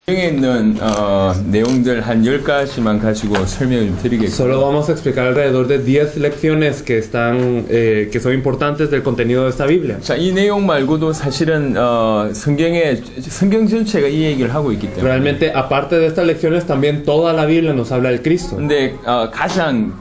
여기에 있는 내용들 한 10가지만 가지고 설명을 좀 드리겠습니다. Solo vamos a explicar alrededor de 10 lecciones que están que son importantes del contenido de esta Biblia. 자, 이 내용 말고도 사실은 성경 전체가 이 얘기를 하고 있기 때문에. Realmente, aparte de estas lecciones, también toda la Biblia nos habla del Cristo. 근데 가장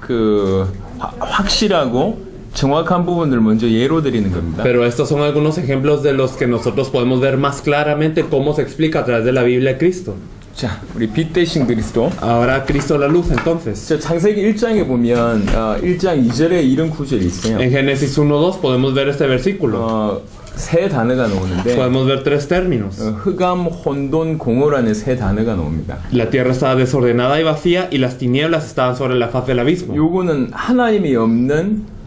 확실하고 정확한 부분을 먼저 예로 드리는 겁니다. Pero estos son algunos ejemplos de los que nosotros podemos ver más claramente cómo se explica a través de la Biblia de Cristo. 자, 우리 빛 대신 그리스도. Ahora Cristo la luz, entonces. 자, 창세기 1장에 보면 1장 2절에 이런 구절이 있어요. En Génesis 1:2 podemos ver este versículo. 세 단어가 나오는데 Podemos ver tres términos. 흑암, 혼돈, 공허라는 세 단어가 나옵니다. La tierra estaba desordenada y vacía y las tinieblas estaban sobre la faz del abismo. 요거는 하나님이 없는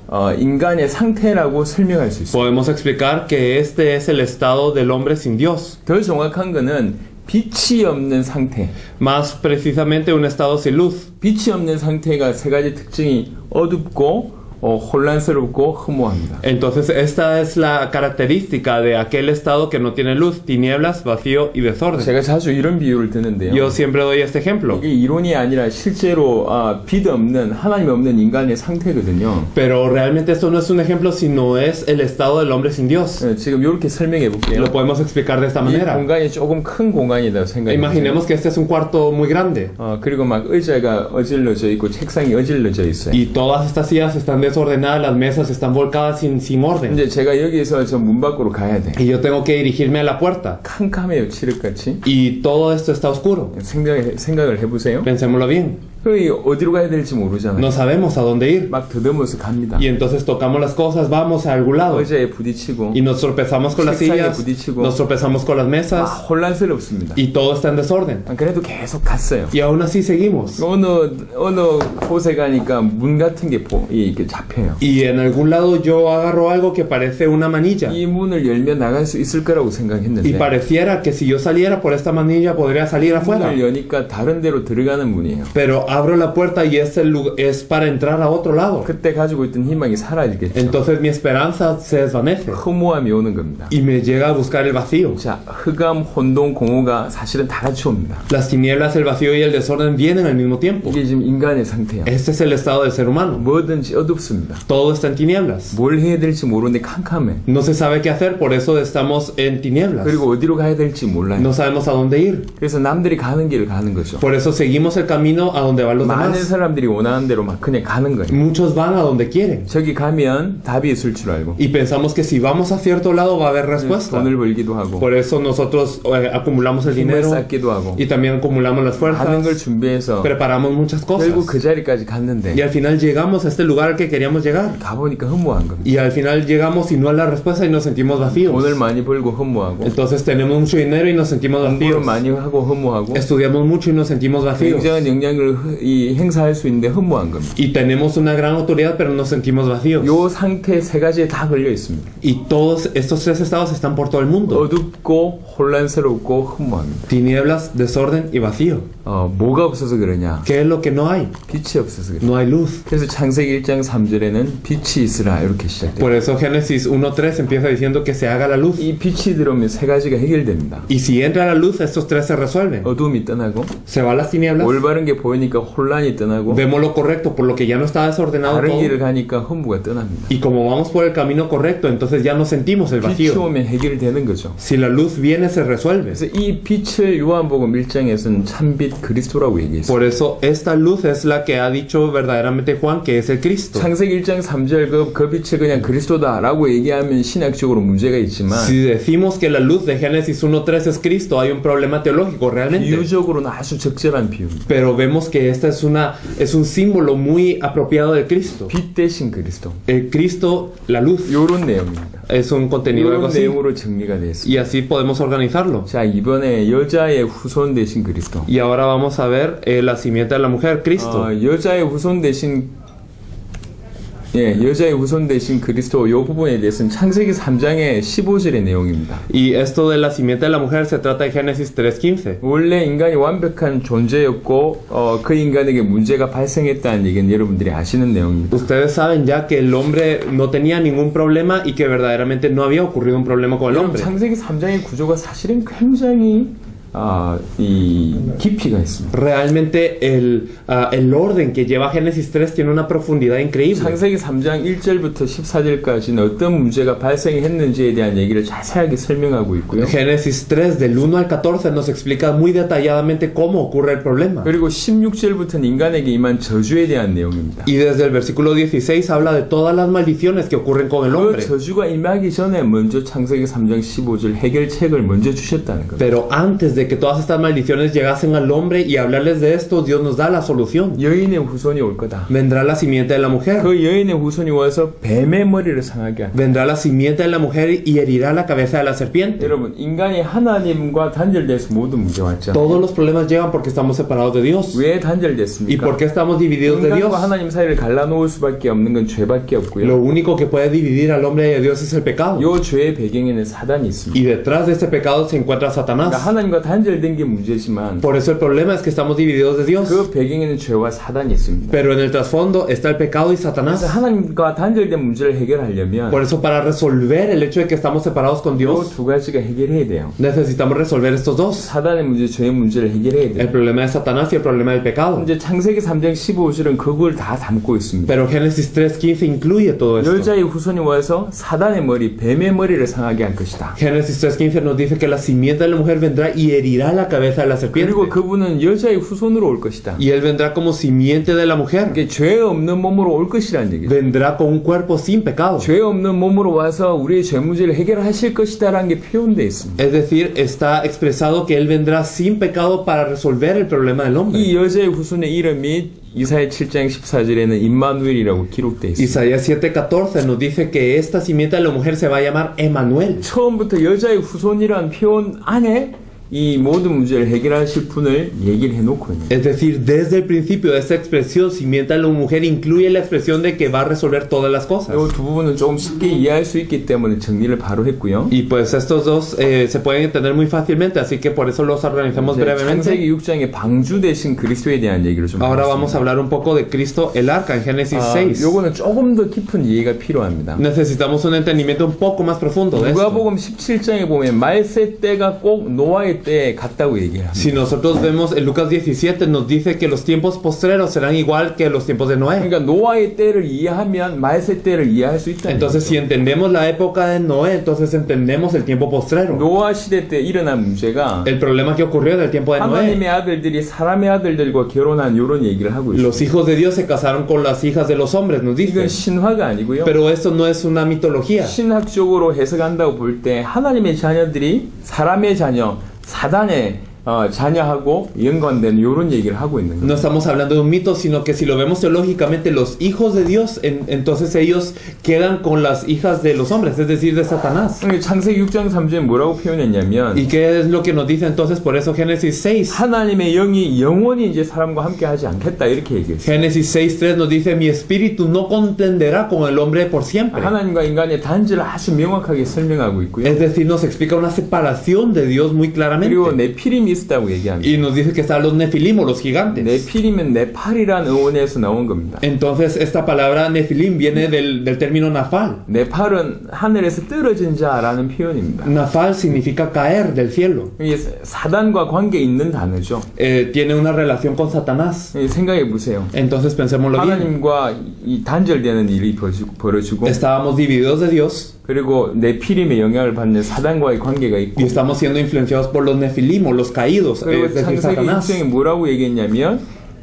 인간의 상태라고 설명할 수 있어요. Podemos explicar que este es el estado del hombre sin Dios. 더 정확한 거는 빛이 없는 상태. Más precisamente un estado sin luz. 빛이 없는 상태가 세 가지 특징이 어둡고 혼란스럽고 허무합니다. Entonces esta es la característica de aquel estado que no tiene luz, tinieblas, vacío y desorden. 제가 자주 이런 비유를 드는데요. Yo siempre doy este ejemplo. 이게 이론이 아니라 실제로 빛 없는 하나님 없는 인간의 상태거든요. Pero realmente esto no es un ejemplo, sino es el estado del hombre sin Dios. 지금 이렇게 설명해 볼게요. Lo podemos explicar de esta 이 manera. 공간이 조금 큰 공간이다 생각해 보세요. Imaginemos que este es un cuarto muy grande. 그리고 막 의자가 어질러져 있고 책상이 어질러져 있어요. Y todas estas sillas están desordenadas, las mesas están volcadas sin orden. 이제 제가 여기서 저 문 밖으로 가야 돼. Y yo tengo que dirigirme a la puerta. 캄캄해요, 칠흑같이. Y todo esto está oscuro. 생각을 해보세요. Pensémoslo bien. 어디로 가야 될지 모르잖아요. No sabemos a dónde ir. 막 더듬어서 갑니다. Y entonces tocamos las cosas, vamos a algún lado. 의자에 부딪히고, Y nos tropezamos con las sillas, 부딪히고, nos tropezamos con las mesas. 혼란스럽습니다. Y todo está en desorden. 그래도 계속 갔어요. Y aún así seguimos. 어느 곳에 가니까 문 같은 게 이렇게 잡혀요. Y en algún lado yo agarro algo que parece una manilla. 이 문을 열면 나갈 수 있을 거라고 생각했는데. Y pareciera que si yo saliera por esta manilla podría salir afuera. 문을 여니까 다른 데로 들어가는 문이에요. Pero abro la puerta y es para entrar a otro lado. 그때 가지고 있던 희망이 사라지겠죠. Entonces mi esperanza se desvanece. 허무함이 오는 겁니다. Y me llega a buscar el vacío. 자, 흑암, 혼돈, 공허가 사실은 다 같이 옵니다. Las tinieblas, el vacío y el desorden vienen al mismo tiempo. 이게 지금 인간의 상태야. Este es el estado del ser humano. 뭐든지 어둡습니다. Todo está en tinieblas. 뭘 해야 될지 모르는데 캄캄해. No se sabe qué hacer, por eso estamos en tinieblas. 그리고 어디로 가야 될지 몰라요. No sabemos a dónde ir. 그래서 남들이 가는 길을 가는 거죠. Por eso seguimos el camino a donde van los 많은 demás. 사람들이 원하는 대로 막 그냥 가는 거예요. Muchos van a donde quieren. 저기 가면 답이 있을 줄 알고. Y pensamos que si vamos a cierto lado va a haber respuesta. 돈을 벌기도 하고. Por eso nosotros acumulamos el 힘을 dinero 쌓기도 하고. y también acumulamos las 많은 걸 fuerzas. 준비해서 Preparamos muchas cosas. 결국 그 자리까지 갔는데 Y al final llegamos a este lugar al que queríamos llegar. 가보니까 허무한 겁니다. Y al final llegamos y no es la respuesta y nos sentimos vacíos. 돈을 많이 벌고 허무하고. Entonces tenemos mucho dinero y nos sentimos 공부를 vacíos. 많이 하고 허무하고. Estudiamos mucho y nos sentimos vacíos. 굉장한 영향을 행사할 수 있는데 허무한 겁니다. Y tenemos una gran autoridad pero nos sentimos vacíos. 요 상태 세 가지에 다 걸려 있습니다. Y todos estos tres estados están por todo el mundo. 어둡고 혼란스럽고 허무합니다. Tinieblas, desorden y vacío. 뭐가 없어서 그러냐? ¿Qué es lo que no hay? 빛이 없어서 그래요. No hay luz. 그래서 창세기 1장 3절에는 빛이 있으라 이렇게 시작돼요. Por eso Génesis 1:3 empieza diciendo que se haga la luz. 이 빛이 들어오면 세 가지가 해결됩니다. Y si entra la luz, estos tres se resuelven. 어둠이 떠나고, Se van las tinieblas. 올바른 게 보이니까 혼란이 떠나고, Vemos lo correcto, por lo que ya no está desordenado 다른 todo. 길을 가니까 허무가 떠납니다. Y como vamos por el camino correcto, entonces ya no sentimos el 빛이 vacío. 오면 해결되는 거죠. Si la luz viene, se resuelve. 그래서 이 빛을 요한복음 1장에서는 참빛 그리스도라고 얘기했어요. Por eso esta luz es la que ha dicho verdaderamente Juan, que es el Cristo. 창세기 1장 3절 그 빛이 그냥 그리스도다라고 얘기하면 신학적으로 문제가 있지만 Si decimos que la luz de Génesis 1:3 es Cristo, hay un problema teológico realmente. 비유적으로는 아주 적절한 비유입니다. Pero vemos que esta es un símbolo muy apropiado del Cristo. 빛 대신 그리스도. El Cristo, la luz, 요런 내용입니다. es un contenido algo 이런 así. 내용으로 정리가 되어 있습니다. Y así podemos organizarlo. 자, 이번에 여자의 후손 대신 그리스도. Y ahora vamos a ver la simiente de la mujer, Cristo. 여자의 후손 대신 여자의 후손 대신 그리스도 이 부분에 대해서는 창세기 3장의 15절의 내용입니다. Y esto de la simiente de la mujer se trata de Génesis 3:15. 원래 인간이 완벽한 존재였고 그 인간에게 문제가 발생했다는 얘기는 여러분들이 아시는 내용입니다. Ustedes saben ya que el hombre no tenía ningún problema y que verdaderamente no había ocurrido un problema con el hombre. 창세기 3장의 구조가 사실은 굉장히 이 깊이가 있습니다. Realmente el orden que lleva Génesis 3 tiene una profundidad increíble. 창세기 3장 1절부터 14절까지는 어떤 문제가 발생했는지에 대한 얘기를 자세하게 설명하고 있고요. Génesis 3 del 1 al 14 nos explica muy detalladamente cómo ocurre el problema. 그리고 16절부터는 인간에게 임한 저주에 대한 내용입니다. Y desde el versículo 16 habla de todas las maldiciones que ocurren con el 그 hombre. 저주가 임하기 전에 먼저 창세기 3장 15절 해결책을 먼저 주셨다는 거예요. Pero antes de que todas estas maldiciones llegasen al hombre y hablarles de esto, Dios nos da la solución. 여인의 후손이 올 거다. Vendrá la simiente de la mujer. 그 여인의 후손이 와서 뱀의 머리를 상하게 한다. Vendrá la simiente de la mujer y herirá la cabeza de la serpiente. 여러분, 인간이 하나님과 단절돼서 모든 문제 왔잖아요. Todos los problemas llegan porque estamos separados de Dios. 왜 ¿Y 단절됐습니까? por qué estamos divididos de Dios? 인간과 하나님 사이를 갈라놓을 수밖에 없는 건 죄밖에 Lo 없고요. único que puede dividir al hombre de Dios es el pecado. 요 죄의 배경에는 사단이 있습니다. Y detrás de este pecado se encuentra 그러니까 Satanás. 하나님과 단절된 게 문제지만 Por eso el problema es que estamos divididos de Dios. 그 배경에는 죄와 사단이 있습니다. Pero en el trasfondo está el pecado y 그래서 Satanás. 하나님과 단절된 문제를 해결하려면 Por eso para resolver el hecho de que estamos separados con 요 Dios, 두 가지가 해결해야 돼요. necesitamos resolver estos dos. 사단의 문제, 죄의 문제를 해결해야 El 돼요. problema de Satanás y el problema del pecado. 이제 창세기 3장 15절은 그걸 다 담고 있습니다. Pero Génesis 3:15 incluye todo esto. 여자의 후손이 와서 사단의 머리, 뱀의 머리를 상하게 할 것이다. Génesis 3:15 nos dice que la simiente de la mujer vendrá y herirá la cabeza de la serpiente. 그리고 그분은 여자의 후손으로 올 것이다. Y él vendrá como simiente de la mujer. 이게 죄 없는 몸으로 올 것이라는 얘기죠. Vendrá con un cuerpo sin pecado. 죄 없는 몸으로 와서 우리의 죄 문제를 해결하실 것이다라는 게 표현되어 있습니다. Es decir, está expresado que él vendrá sin pecado para resolver el problema del hombre. 이 여자의 후손의 이름이 이사야 7장 14절에는 임마누엘이라고 기록되어 있습니다. Isaías 7:14 nos dice que esta simiente de la mujer se va a llamar Emmanuel. 처음부터 여자의 후손이라는 표현 안에 이 모든 문제를 해결하실 분을 얘기를 해놓고 있는 거예요. Es decir, desde el principio de esta expresión, simiente de la mujer incluye la expresión de que va a resolver todas las cosas. 이 두 부분은 조금 쉽게 이해할 수 있기 때문에 정리를 바로 했고요. Y pues estos dos se pueden entender muy fácilmente, así que por eso los organizamos 이제 brevemente. 창세기 6장의 방주 대신 그리스도에 대한 얘기를 좀 Ahora 하겠습니다. vamos a hablar un poco de Cristo el arca en Génesis 6. 요거는 조금 더 깊은 이해가 필요합니다. Necesitamos un entendimiento un poco más profundo de esto. 누가복음 17장에 보면 말세 때가 꼭 노아의 때에 같다고 얘기를 합니다. Si nosotros vemos en Lucas 17 nos dice que los tiempos postreros serán igual que los tiempos de Noé. 그러니까 노아의 때를 이해하면 말세 때를 이해할 수 있다. Entonces si entendemos la época de Noé, entonces entendemos el tiempo postrero. 노아 시대 때 일어난 문제가 El problema que ocurrió en el tiempo de Noé. 하나님의 아들들이 사람의 아들들과 결혼한 이런 얘기를 하고 있어요. Los hijos de Dios se casaron con las hijas de los hombres, nos dice. 이건 신화가 아니고요. Pero esto no es una mitología. 신학적으로 해석한다고 볼 때 하나님의 자녀들이 사람의 자녀, 사단의 자녀하고 연관되는 이런 얘기를 하고 있는 거예요. No estamos hablando de un mito, sino que si lo vemos teológicamente, los hijos de Dios, entonces ellos quedan con las hijas de los hombres, es decir, de Satanás. 창세기 6장 3절에 뭐라고 표현했냐면 ¿Y qué es lo que nos dice entonces? Por eso Génesis 6. 하나님의 영이 영원히 이제 사람과 함께 하지 않겠다 이렇게 얘기했어요. Génesis 6:3 nos dice: mi espíritu no contenderá con el hombre por siempre. 하나님과 인간의 단절을 아주 명확하게 설명하고 있고요. Es decir, nos explica una separación de Dios muy claramente. 그리고 네피림이 있다고 얘기합니다. Y nos dice que están los nefilim o los gigantes. 네피림은 네팔이라는 어원에서 나온 겁니다. Entonces esta palabra nefilim viene del término nafal. 네팔은 하늘에서 떨어진 자라는 표현입니다. Nafal significa caer del cielo. 이게 사단과 관계 있는 단어죠. Tiene una relación con Satanás. 생각해 보세요. Entonces pensémoslo bien. 하나님과 이 단절되는 일이 벌어지고 Estábamos divididos de Dios. 그리고 네피림의 영향을 받는 사단과의 관계가 있고 Y estamos siendo influenciados por los nefilim o los caídos, 그리고 es decir, 창세기 Satanás. 6장에 뭐라고 얘기했냐면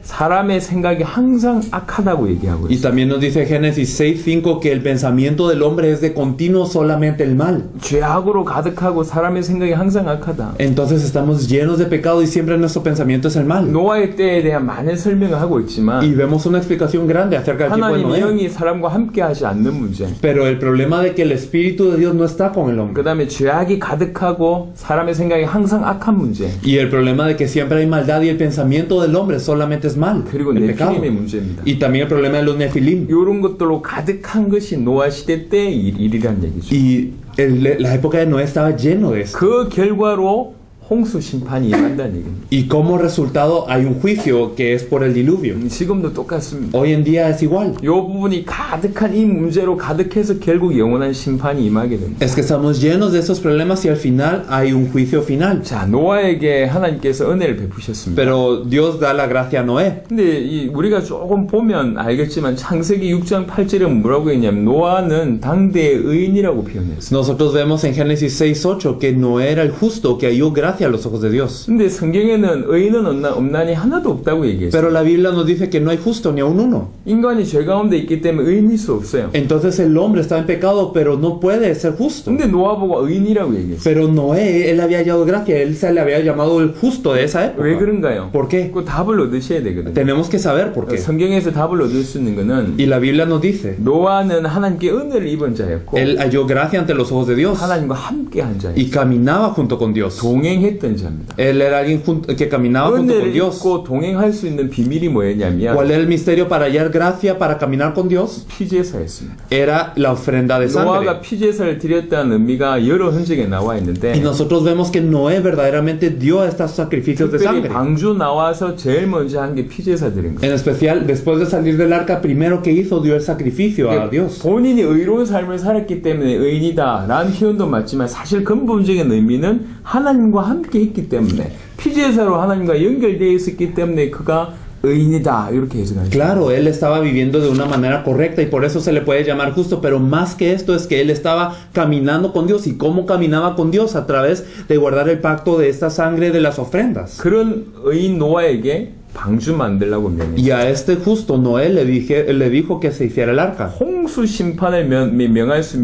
사람의 생각이 항상 악하다고 얘기하고 Y 있어요. también nos dice Génesis 6:5 que el pensamiento del hombre es de continuo solamente el mal. 죄악으로 가득하고 사람의 생각이 항상 악하다. Entonces estamos llenos de pecado y siempre nuestro pensamiento es el mal. 노아의 때에 대한 많은 설명을 하고 있지만 Y vemos una explicación grande acerca del tiempo de 하나님의 Noé. 영이 사람과 함께 하지 않는 문제. Pero el problema de que el Espíritu de Dios no está con el hombre. 그 다음에 죄악이 가득하고 사람의 생각이 항상 악한 문제. Y el problema de que siempre hay maldad y el pensamiento del hombre solamente es mal. 그리고 El pecado. 네피림의 문제입니다. Y también el problema de los nefilim. 이런 것들로 가득한 것이 노아 시대 때의 일이란 얘기죠. Y la época de Noé estaba lleno de esto. 그 결과로 홍수 심판이 임한다는 얘기입니다. Y como resultado hay un juicio que es por el diluvio. 지금도 똑같습니다. Hoy en día es igual. 이 부분이 가득한 이 문제로 가득해서 결국 영원한 심판이 임하게 됩니다. Es que estamos llenos de esos problemas y al final hay un juicio final. 자, 노아에게 하나님께서 은혜를 베푸셨습니다. Pero Dios da la gracia a Noé. 근데 우리가 조금 보면 알겠지만 창세기 6장 8절에 뭐라고 했냐면 노아는 당대의 의인이라고 표현했어요. Nosotros vemos en Génesis 6:8 que Noé era el justo que halló gracia a los ojos de Dios. 근데 성경에는 의인은 없나니 하나도 없다고 얘기했어요. Pero la Biblia nos dice que no hay justo ni aun uno. 인간이 죄 가운데 있기 때문에 의인일 수 없어요. Entonces el hombre está en pecado, pero no puede ser justo. 근데 노아 보고 의인이라고 얘기했어요. Pero Noé, él había hallado gracia, él se le había llamado el justo de esa época. 왜 그런가요? ¿Por qué? 그 답을 얻으셔야 되거든요. Tenemos que saber por qué. 성경에서 답을 얻을 수 있는 거는 Y la Biblia nos dice, 노아는 하나님께 은혜를 입은 자였고 él halló gracia ante los ojos de Dios 하나님과 함께 한 자예요. y caminaba junto con Dios. 동행했던 자입니다. Él era alguien que caminaba junto con 은혜를 Dios. 입고 동행할 수 있는 비밀이 뭐였냐면 ¿Cuál era el misterio para hallar gracia, para caminar con Dios? 피제사였습니다. Era la ofrenda de sangre. 노아가 피제사를 드렸다는 의미가 여러 흔적에 나와 있는데 Y nosotros vemos que Noé verdaderamente dio estos sacrificios de 특별히 sangre. 방주 나와서 제일 먼저 한 게 피제사 드린 거예요. En especial, después de salir del arca, primero que hizo dio el sacrificio a Dios. 본인이 의로운 삶을 살았기 때문에 의인이다 라는 표현도 맞지만 사실 근본적인 의미는 하나님과 함께 했기 때문에 피제사로 하나님과 연결되어 있었기 때문에 그가 의인이다 이렇게 해석하죠. Claro, él estaba viviendo de una manera correcta y por eso se le puede llamar justo, pero más que esto es que él estaba caminando con Dios. ¿Y cómo caminaba con Dios? A través de guardar el pacto de esta sangre de las ofrendas. 그런 의인 노아에게 방주 만들라고 명했어요. Y a este justo Noé le dijo que se hiciera el arca. 홍수 심판을 면할 수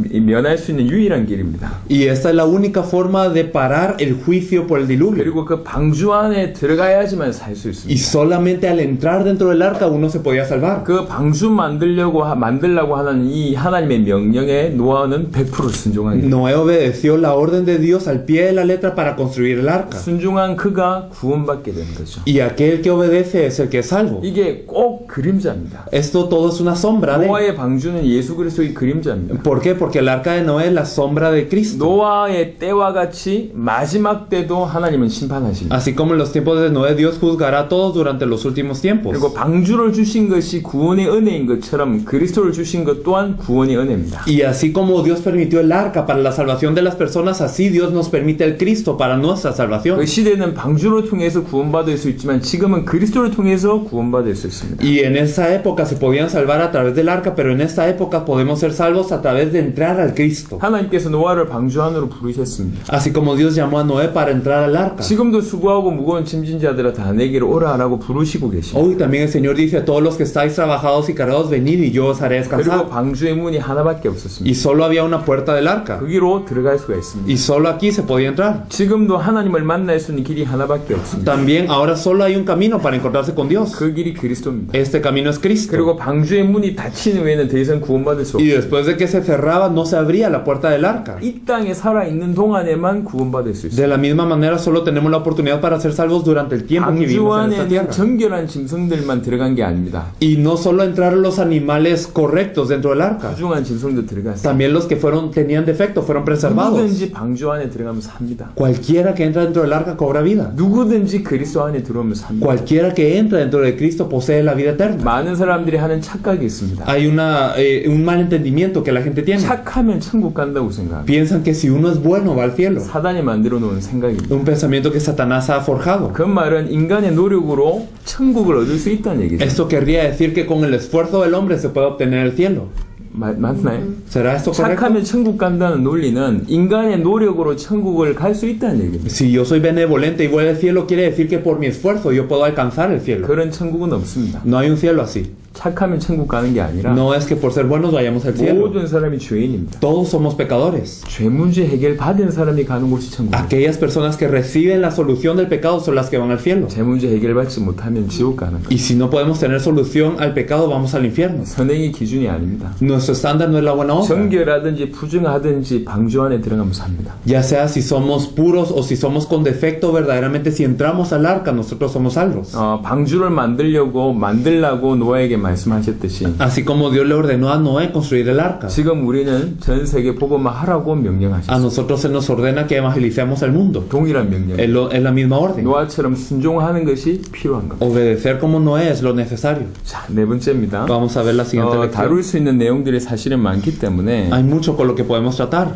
있는 유일한 길입니다. Y esta es la única forma de parar el juicio por el diluvio. 그리고 그 방주 안에 들어가야지만 살 수 Y 있습니다. solamente al entrar dentro del arca uno se podía salvar. 그 방주 만들라고 하는 이 하나님의 명령에 노아는 100% 순종하게 됩니다. Noé obedeció la orden de Dios al pie de la letra para construir el arca. 순종한 그가 구원받게 되는 거죠. Y aquel que obedece es el que es salvo. 이게 꼭 그림자입니다. Esto todo es una sombra de... 노아의 방주는 예수 그리스도의 그림자입니다. ¿Por qué? Porque el arca de Noé es la sombra de Cristo. 노아의 때와 같이 마지막 때도 하나님은 심판하십니다. Así como en los tiempos de Noé, Dios juzgará a todos durante los últimos tiempos. 그리고 방주를 주신 것이 구원의 은혜인 것처럼 그리스도를 주신 것 또한 구원의 은혜입니다. Y así como Dios permitió el arca para la salvación de las personas, así Dios nos permite el Cristo para nuestra salvación. 그 시대는 방주를 통해서 구원받을 수 있지만 지금은 그리스도를 통해서 구원받을 수 있습니다. Y en esa época se podían salvar a través del arca, pero en esta época podemos ser salvos a través de entrar al Cristo. 하나님께서 노아를 방주 안으로 부르셨습니다. Así como Dios llamó a Noé para entrar al arca. 지금도 수고하고 무거운 짐진 자들아 다 내게로 오라라고 부르시고 계십니다. Hoy también el Señor dice a todos los que estáis trabajados y cargados, venid y yo os haré 그리고 descansar. 방주의 문이 하나밖에 없었습니다. Y solo había una puerta del arca. 거기로 들어갈 수가 있습니다. Y solo aquí se podía entrar. 지금도 하나님을 만날 수 있는 길이 하나밖에 없습니다. También ahora solo hay un camino para encontrarse con Dios. 그 길이 그리스도입니다. Este camino es Cristo. 그리고 방주의 문이 닫힌 후에는 더 이상 구원받을 수 Y 없습니다. después de que se cerraba, no se abría la puerta del arca. 이 땅에 살아있는 동안에만 구원받을 수 있습니다. De la misma manera, solo tenemos la oportunidad para ser salvos durante el tiempo que 방주 vivimos en esta 안에는 tierra. 정결한 짐승들만 들어간 게 아닙니다. Y no solo entraron los animales correctos dentro del arca. 부중한 짐승도 들어갔어요. También los que tenían defecto fueron preservados. 누구든지 방주 안에 들어가면 삽니다. Cualquiera que entra dentro del arca cobra vida. 누구든지 그리스도 안에 들어오면 삽니다. Cualquiera que entra dentro de Cristo posee la vida eterna. 많은 사람들이 하는 착각이 있습니다. Hay un mal entendimiento que la gente tiene. 착하면 천국 간다고 생각합니다. Piensan que si uno es bueno va al cielo. 사단이 만들어 놓은 생각입니다. Un pensamiento que Satanás ha forjado. 그 말은 인간의 노력으로 천국을 얻을 수 있다는 얘기죠. Esto querría decir que con el esfuerzo del hombre se puede obtener el cielo. 맞나요? ¿Será esto correcto? 착하면 천국 간다는 논리는 인간의 노력으로 천국을 갈 수 있다는 얘기입니다. Si yo soy benevolente y voy al cielo, quiere decir que por mi esfuerzo yo puedo alcanzar el cielo. 그런 천국은 없습니다. No hay un cielo así. 착하면 천국 가는 게 아니라 No es que por ser buenos vayamos al cielo. 모든 사람이 죄인입니다. Todos somos pecadores. 죄 문제 해결 받은 사람이 가는 곳이 천국입니다. Aquellas personas que reciben la solución del pecado son las que van al cielo. 죄 문제 해결받지 못하면 지옥 가는 거예요. Y si no podemos tener solución al pecado, vamos al infierno. 선행이 기준이 아닙니다. Nuestro estándar no es la buena obra. 정결하든지 부정하든지 방주 안에 들어가면 삽니다. Ya sea si somos puros o si somos con defecto, verdaderamente si entramos al arca, nosotros somos salvos. 방주를 만들라고 노아에게 말씀하셨듯이 Así como Dios le ordenó a Noé construir el arca, 지금 우리는 전 세계 복음화하라고 a 명령하셨습니다. nosotros se nos ordena que evangelicemos al mundo. 동일한 명령. Es la misma orden. 노아처럼 순종하는 것이 필요한 겁니다. Obedecer como Noé es lo necesario. 자, 네 번째입니다. Vamos a ver la siguiente lección. 다룰 수 있는 내용들이 사실은 많기 때문에 Hay mucho con lo que podemos tratar.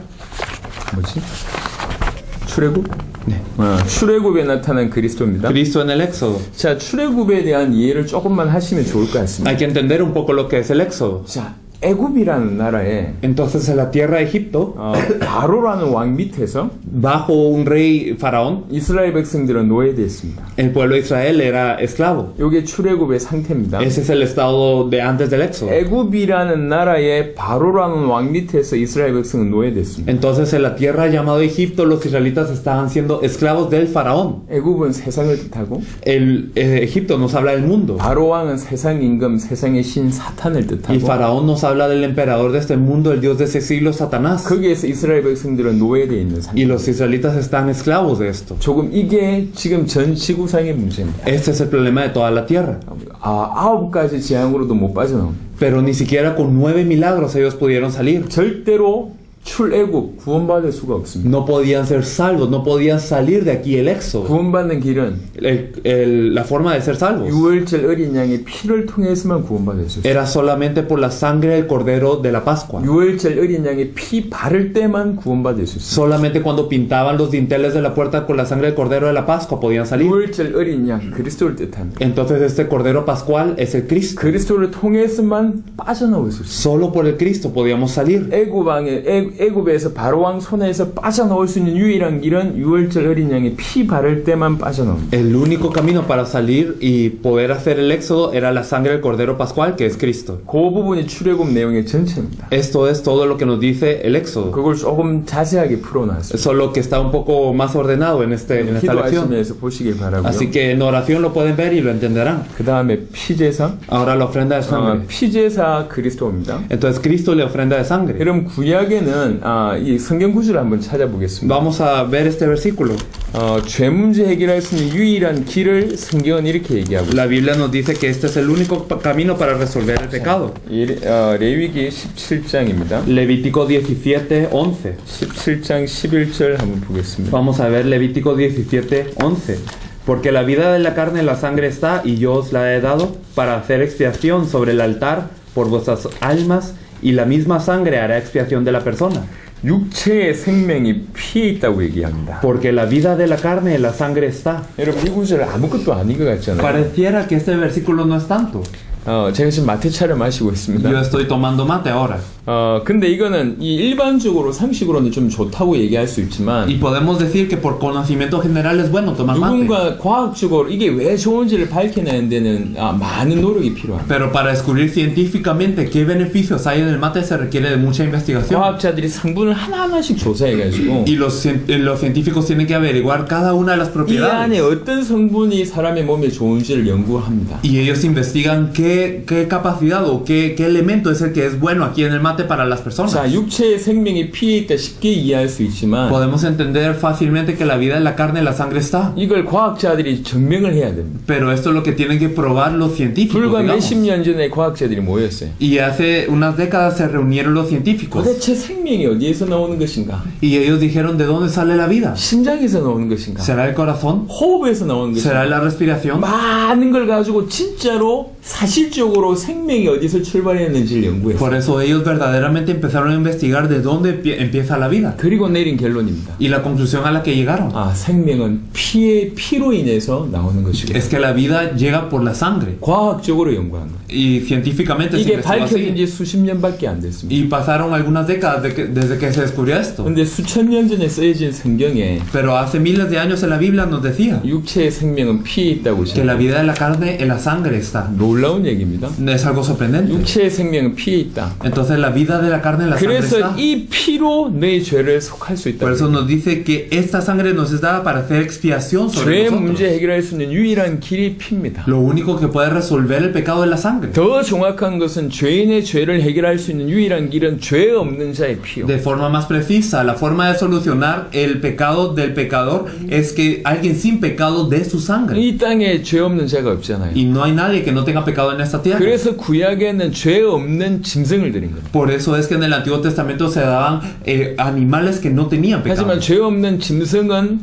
뭐지? 출애굽? 네. 출애굽에 나타난 그리스도입니다. Cristo en el Éxodo. 자, 출애굽에 대한 이해를 조금만 하시면 좋을 것 같습니다. Hay que entender un poco lo que es el Éxodo. 자, 애굽이라는 나라에 Entonces, en la tierra de Egipto, 바로라는 왕 밑에서 bajo un rey faraón, 이스라엘 백성들은 노예되었습니다. el pueblo de Israel era esclavo. 이게 출애굽의 상태입니다. Ese es el estado de antes del Éxodo. 애굽이라는 나라에 바로라는 왕 밑에서 이스라엘 백성은 노예됐습니다. Entonces, en la tierra llamada Egipto, los israelitas estaban siendo esclavos del faraón. 애굽은 세상을 뜻하고 Egipto nos habla del mundo. 바로 왕은 세상 임금, 세상의 신 사탄을 Y 뜻하고 faraón nos habla del emperador de este mundo, el dios de ese siglo, Satanás. 거기에서 이스라엘 백성들은 노예되어 있는 Y 상태. los israelitas están esclavos de esto. 조금 이게 지금 전 지구상의 문제입니다. Este es el problema de toda la tierra. 9가지 재앙으로도 못 빠져나옵니다. Pero ni siquiera con 9 milagros ellos pudieron salir. 절대로 출애굽 구원받을 수가 없습니다. No podían ser salvos, no podían salir de aquí el éxodo. 구원받는 길은 La forma de ser salvos 유월절 어린 양의 피를 통해서만 구원받을 수 있어요. era solamente por la sangre del cordero de la Pascua. 유월절 어린 양의 피 바를 때만 구원받을 수 있어요. Solamente cuando pintaban los dinteles de la puerta con la sangre del cordero de la Pascua podían salir. 유월절 어린 양 그리스도를 뜻합니다. Entonces este cordero pascual es el Cristo. 그리스도를 통해서만 빠져나올 수 있어요. Solo por el Cristo podíamos salir. 애굽에서 바로 왕 손에서 빠져나올 수 있는 유일한 길은 유월절 어린 양의 피 바를 때만 빠져나옵니다. El único camino para salir y poder hacer el éxodo era la sangre del cordero pascual, que es Cristo. 그 부분이 출애굽 내용의 전체입니다. Esto es todo lo que nos dice el éxodo. 그걸 조금 자세하게 풀어놨습니다. Solo que está un poco más ordenado en esta lección. 기도하시면서 보시길 바라고요. Así que en oración lo pueden ver y lo entenderán. 그 다음에 피제사. Ahora la ofrenda de sangre. 피제사 그리스도입니다. Entonces Cristo le ofrenda de sangre. 그럼 구약에는 이 성경 구절을 한번 찾아보겠습니다. Vamos a ver este versículo. 죄 문제 해결할 수 있는 유일한 길을 성경은 이렇게 얘기하고 La Biblia nos dice que este es el único camino para resolver el pecado. 레위기 17장입니다. Levítico 17:11. 17장 11절 한번 보겠습니다. Vamos a ver Levítico 17:11. Porque la vida de la carne en la sangre está, y yo os la he dado para hacer expiación sobre el altar por vuestras almas, y la misma sangre hará expiación de la persona. 육체의 생명이 피에 있다고 얘기합니다. Porque la vida de la carne en la sangre está. 여러분 이 구절 아무것도 아닌 것 같잖아요. Pareciera que este versículo no es tanto. 제가 지금 마테차를 마시고 있습니다. Yo estoy tomando mate ahora. 근데 이거는 이 일반적으로 상식으로는 좀 좋다고 얘기할 수 있지만 Y podemos decir que por conocimiento general es bueno tomar mate. 누군가 과학적으로 이게 왜 좋은지를 밝혀내는 데는 많은 노력이 필요합니다. Pero para descubrir científicamente qué beneficios hay en el mate se requiere de mucha investigación. 과학자들이 성분을 하나하나씩 조사해가지고 Y los científicos tienen que averiguar cada una de las 이 propiedades. 안에 어떤 성분이 사람의 몸에 좋은지를 연구합니다. Y ellos investigan qué capacidad o qué elemento es el que es bueno aquí en el mate para las personas. 자, 육체의 생명이 피에 있다 쉽게 이해할 수 있지만 Podemos entender fácilmente que la vida en la carne y la sangre está. 이걸 과학자들이 증명을 해야 됩니다. Pero esto es lo que tienen que probar los científicos. 불과 digamos. 몇십 년 전에 과학자들이 모였어요. Y hace unas décadas se reunieron los científicos. 도대체 생명이 어디에서 나오는 것인가? Y ellos dijeron, ¿de dónde sale la vida? 심장에서 나오는 것인가? ¿Será el corazón? 호흡에서 나오는 ¿Será 것인가? la respiración? 많은 걸 가지고 진짜로 사실적으로 생명이 어디서 출발했는지를 연구했어요. Por eso ellos verdaderamente empezaron a investigar de dónde empieza la vida. 그리고 내린 결론입니다. Y la conclusión a la que llegaron 생명은 피로 인해서 나오는 것이고 es que la vida llega por la sangre. 과학적으로 연구한 거. Y científicamente se 이게 investigó 밝혀진 así. 지 수십 년밖에 안 됐습니다. Y pasaron algunas décadas desde que se descubrió esto. 근데 수천 년 전에 쓰여진 성경에 Pero hace miles de años en la Biblia nos decía 육체의 생명은 피에 있다고 que la 하셨어요. vida de la carne en la sangre está. 놀라운 얘기입니다. Es algo sorprendente. 육체의 생명은 피에 있다. Entonces la vida de la carne en la sangre 그래서 está. 이 피로 내 죄를 속할 수 Por 있다. eso nos dice que esta sangre nos es dada para hacer expiación sobre 죄 nosotros. 문제 해결할 수 있는 유일한 길이 피입니다. Lo único que puede resolver el pecado es la sangre. 더 정확한 것은 죄인의 죄를 해결할 수 있는 유일한 길은 죄 없는 자의 피요. De forma más precisa, la forma de solucionar el pecado del pecador es que alguien sin pecado dé su sangre. 이 땅에 죄 없는 자가 없잖아요. Y no hay nadie que no tenga pecado en en esta tierra. 그래서 구약에는 죄 없는 짐승을 드린 겁니다. Por eso es que en el Antiguo Testamento se daban animales que no tenían pecado. 하지만 죄 없는 짐승은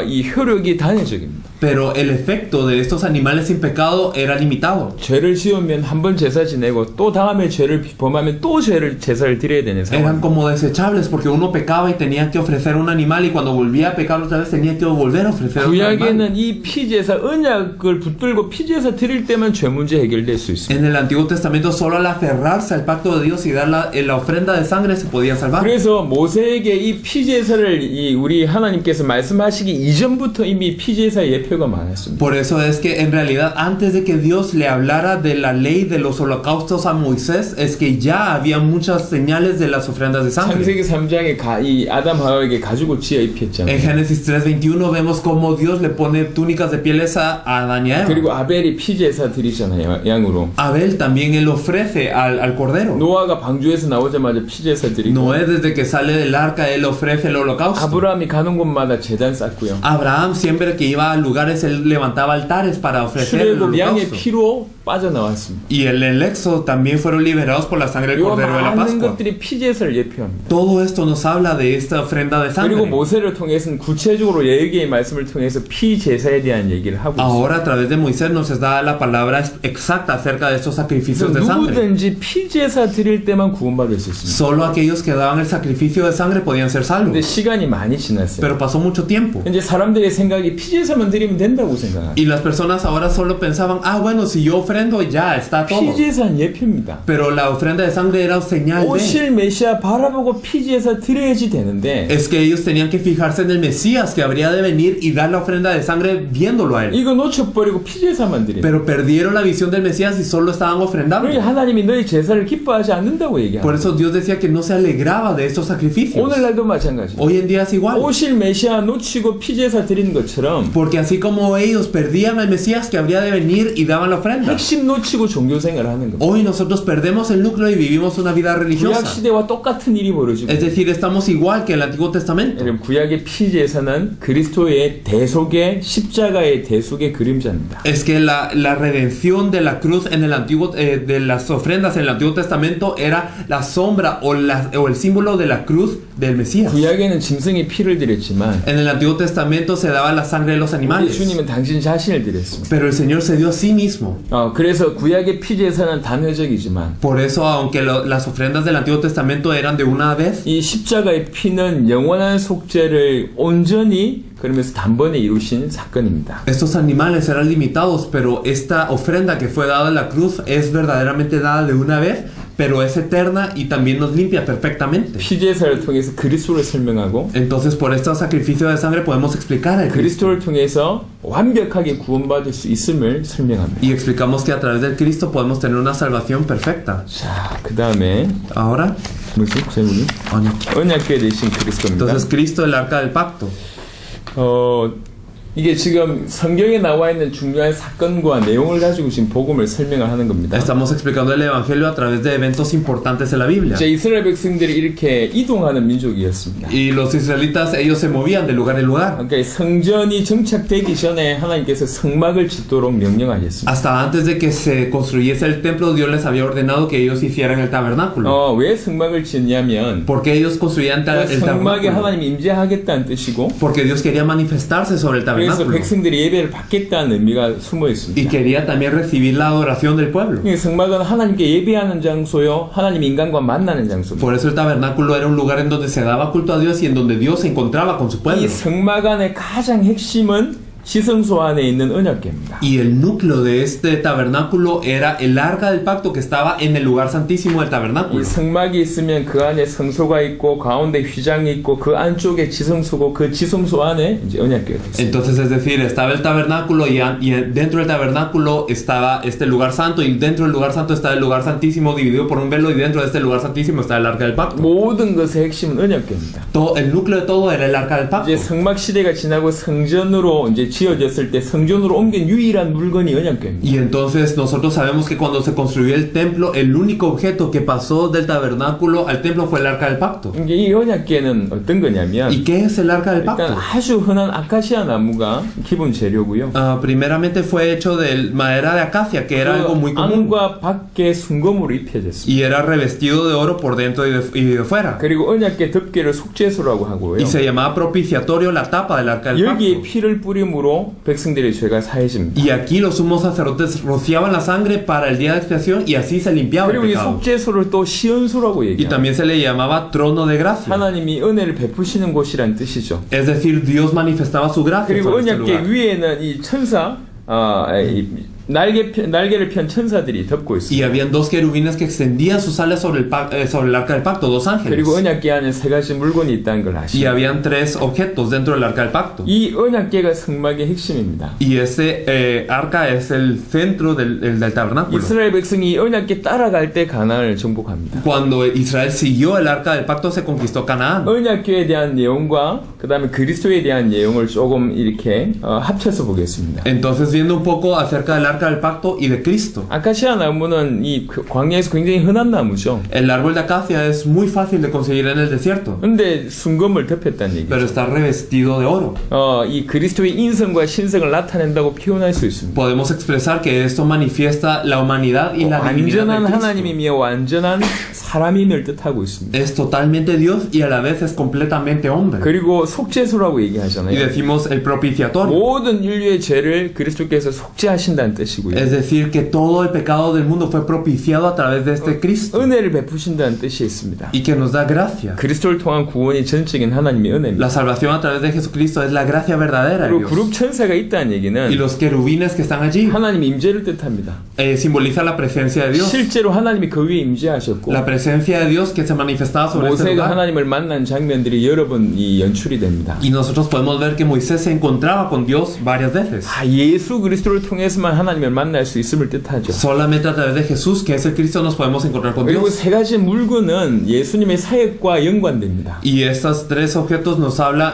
이 효력이 단회적입니다. Pero el efecto de estos animales sin pecado era limitado. 죄를 지으면 한 번 제사 지내고 또 다음에 죄를 범하면 또 제사를 드려야 되는 Eran 상황. como desechables porque uno pecaba y tenía que ofrecer un animal y cuando volvía a pecar otra vez tenía que volver a ofrecer un animal. 구약에는 이 피제사 언약을 붙들고 피제사 드릴 때만 죄 문제 해결될 수 있습니다. En el Antiguo Testamento solo al aferrarse al pacto de Dios y dar la ofrenda de sangre se podía salvar. 그래서 모세에게 이 피제사를 우리 하나님께서 말씀하시기 이전부터 이미 피제사의 예표가 많았습니다. Por eso es que en realidad antes de que Dios le hablara de la ley de los holocaustos a Moisés es que ya había muchas señales de las ofrendas de sangre. 창세기 3장에 이 아담 하와에게 가죽을 지어 입혔잖아요. En Génesis 3:21 vemos cómo Dios le pone túnicas de pieles a Adán y a Eva. 그리고 아벨이 피제사 드리잖아요, 양으로. Abel también él ofrece al cordero. 노아가 방주에서 나오자마자 피제사 드리고. Noé desde que sale del arca él ofrece el holocausto. 아브라함이 가는 곳마다 제단 쌓고요. Abraham siempre que iba a lugares él levantaba altares para ofrecer el 출애굽 양의 holocausto. 피로 빠져나왔습니다. Y el éxodo también fueron liberados por la sangre del 이 cordero de la 많은 Pascua. 것들이 피제사를 예표합니다. Todo esto nos habla de esta ofrenda de 그리고 sangre. 모세를 통해서는 구체적으로 예기의 말씀을 통해서 피제사에 대한 얘기를 하고 있습니다. Ahora a través de Moisés nos da la palabra exacta acerca de estos sacrificios de sangre. 누구든지 피제사 드릴 때만 구원받을 수 있습니다. Solo aquellos que daban el sacrificio de sangre podían ser 근데 salvos. 시간이 많이 지났어요. Pero pasó mucho tiempo. 이제 사람들의 생각이 피제사만 드리면 된다고 생각합니다. Y las personas ahora solo pensaban, bueno, si yo ofrendo ya está todo. 피제사는 예표입니다. Pero la ofrenda de sangre era señal de. 오실 메시아 바라보고 피제사 드려야지 되는데 Es que ellos tenían que fijarse en el Mesías que habría de venir y dar la ofrenda de sangre viéndolo a él. 이거 놓쳐버리고 피제사만 드리는. Pero perdieron la visión del Mesías y solo estaban ofrendando. 그러니까 하나님이 너희 제사를 기뻐하지 않는다고 Por 얘기합니다. eso Dios decía que no se alegraba de estos sacrificios. 오늘날도 마찬가지. Hoy en día es igual. 오실 메시아 놓치고 피제사 드리는 것처럼 Porque así como ellos perdían al Mesías que habría de venir y daban la ofrenda, 핵심 놓치고 종교 생활을 하는 겁니다. hoy nosotros perdemos el núcleo y vivimos una vida 구약 religiosa. 시대와 똑같은 일이 벌어지고 Es decir, estamos igual que el Antiguo Testamento. 여러분 구약의 피제사는 그리스도의 대속의 십자가의 대속의 그림자입니다. Es que la redención de la cruz en el antiguo, de las ofrendas en el Antiguo Testamento era la sombra o el símbolo de la cruz del Mesías. 구약에는 짐승이 피를 드렸지만 En el Antiguo Testamento se daba la sangre de los 우리 animales, 주님은 당신 자신을 드렸습니다. pero el Señor se dio a sí mismo. 그래서 구약의 피제사는 단회적이지만 Por eso, aunque las ofrendas del Antiguo Testamento eran de una vez, 이 십자가의 피는 영원한 속죄를 온전히 그러면서 단번에 이루신 사건입니다. estos animales eran limitados, pero esta ofrenda que fue dada en la cruz es verdaderamente dada de una vez, pero es eterna y también nos limpia perfectamente. 피제사를 통해서 그리스도를 설명하고 Entonces, por este sacrificio de sangre podemos explicar a Cristo. 그리스도를 통해서 완벽하게 구원받을 수 있음을 설명합니다. Y explicamos que a través del Cristo podemos tener una salvación perfecta. 자, 그 다음에 Ahora, 뭐지? 제목이? 언약궤 대신 그리스도입니다. entonces Cristo, el arca del pacto. 이게 지금 성경에 나와 있는 중요한 사건과 내용을 가지고 지금 복음을 설명을 하는 겁니다. Estamos explicando el Evangelio a través de eventos importantes en la Biblia. 이제 이스라엘 백성들이 이렇게 이동하는 민족이었습니다. Y los israelitas, ellos se movían de lugar en lugar. 그러니까 성전이 정착되기 전에 하나님께서 성막을 짓도록 명령하셨습니다. Hasta antes de que se construyese el templo, Dios les había ordenado que ellos hicieran el tabernáculo. 왜 성막을 짓냐면 Porque ellos construían el 성막에 tabernáculo. 하나님이 임재하겠다는 뜻이고 Porque Dios quería manifestarse sobre el 그래서 tabernáculo. 백성들이 예배를 받겠다는 의미가 숨어 Y 있습니다. quería también recibir la adoración del pueblo. 성막은 하나님께 예배하는 장소요, 하나님 인간과 만나는 장소입니다. Por eso el tabernáculo era un lugar en donde se daba culto a Dios y en donde Dios se encontraba con su 이 pueblo. 성막 안의 가장 핵심은 지성소 안에 있는 언약궤입니다. Y el núcleo de este tabernáculo era el arca del pacto que estaba en el lugar santísimo del 이 tabernáculo. 성막이 있으면 그 안에 성소가 있고 가운데 휘장이 있고 그 안쪽에 지성소고 그 지성소 안에 이제 언약궤가 있습니다. Entonces, es decir, estaba el tabernáculo y dentro del tabernáculo estaba este lugar santo y dentro del lugar santo estaba el lugar santísimo dividido por un velo y dentro de este lugar santísimo estaba el arca del pacto. 모든 것의 핵심은 언약궤입니다. El núcleo de todo era el arca del pacto. 이제 성막 시대가 지나고 성전으로 이제 지어졌을 때 성전으로 옮긴 유일한 물건이 언약궤입니다. Y entonces nosotros sabemos que cuando se construyó el templo, el único objeto que pasó del tabernáculo al templo fue el arca del pacto. 이게 이 언약궤는 어떤 거냐면 ¿Y qué es el arca del 일단 pacto? 아주 흔한 아카시아 나무가 기본 재료고요. Primeramente fue hecho de madera de acacia, que era algo muy común. 안과 밖에 순금으로 입혀졌습니다. Y era revestido de oro por dentro y de fuera. 그리고 언약궤 덮개를 속죄소라고 하고요. Y se llamaba propiciatorio la tapa del arca del 여기에 pacto. 피를 뿌림으로 백성들의 죄가 사해집니다. Y aquí los sumos sacerdotes rociaban la sangre para el día de expiación y así se limpiaba el 그리고 이 pecado. 속죄소를 또 시온소라고 Y 얘기합니다. también se le llamaba trono de gracia. 하나님이 은혜를 베푸시는 곳이란 뜻이죠. Es decir, Dios manifestaba su gracia 그리고 sobre este 언약궤 lugar. 위에는 이 천사, 이 날개를 편 천사들이 덮고 Y 있습니다. habían dos querubines que extendían sus alas sobre el arca del pacto, dos ángeles. 그리고 언약궤 안에 세 가지 물건이 있다는 걸 Y 아시죠? habían tres objetos dentro del arca del pacto. 이 언약궤가 성막의 핵심입니다. Y ese arca es el centro del tabernáculo. 이스라엘 백성이 이 언약궤 따라갈 때 가나안을 정복합니다. Cuando Israel siguió el arca del pacto, se conquistó Canaán. 언약궤에 대한 내용과 그 다음에 그리스도에 대한 내용을 조금 이렇게 합쳐서 보겠습니다. Entonces, viendo un poco acerca del arca del pacto y de Cristo. 아카시아 나무는 이 광야에서 굉장히 흔한 나무죠. El árbol de acacia es muy fácil de conseguir en el desierto, 근데 순금을 덮였다는 얘기죠. pero está revestido de oro. 이 그리스도의 인성과 신성을 나타낸다고 표현할 수 있습니다. Podemos expresar que esto manifiesta la humanidad y la divinidad 완전한 de Cristo. 하나님이며 완전한 사람임을 뜻하고 있습니다. Es totalmente Dios y a la vez es completamente hombre. 그리고 속죄소라고 Y 얘기하잖아요. decimos el propiciatorio. 모든 인류의 죄를 그리스도께서 속죄하신다는 뜻이고요. Es decir, que todo el pecado del mundo fue propiciado a través de este Cristo 은혜를 베푸신다는 뜻이 있습니다. y que nos da gracia. 그리스도를 통한 구원이 전적인 하나님의 은혜입니다. La salvación a través de Jesucristo es la gracia verdadera de 그리고 Dios. 그룹 천사가 있다는 Y 얘기는 los querubines que están allí 하나님 임재를 뜻합니다. simboliza la presencia de Dios. 실제로 하나님이 그 위에 임재하셨고 La presencia de Dios que se manifestaba sobre este 모세가 lugar. 하나님을 만난 장면들이 여러 번 연출이 됩니다. Y nosotros podemos ver que Moisés se encontraba con Dios varias veces. 예수 그리스도를 통해서만 하나님을 만날 수 있음을 뜻하죠. Solamente a través de Jesús, que es el Cristo, nos podemos encontrar con 그리고 Dios. 세 가지 물건은 예수님의 사역과 연관됩니다. Y estos tres objetos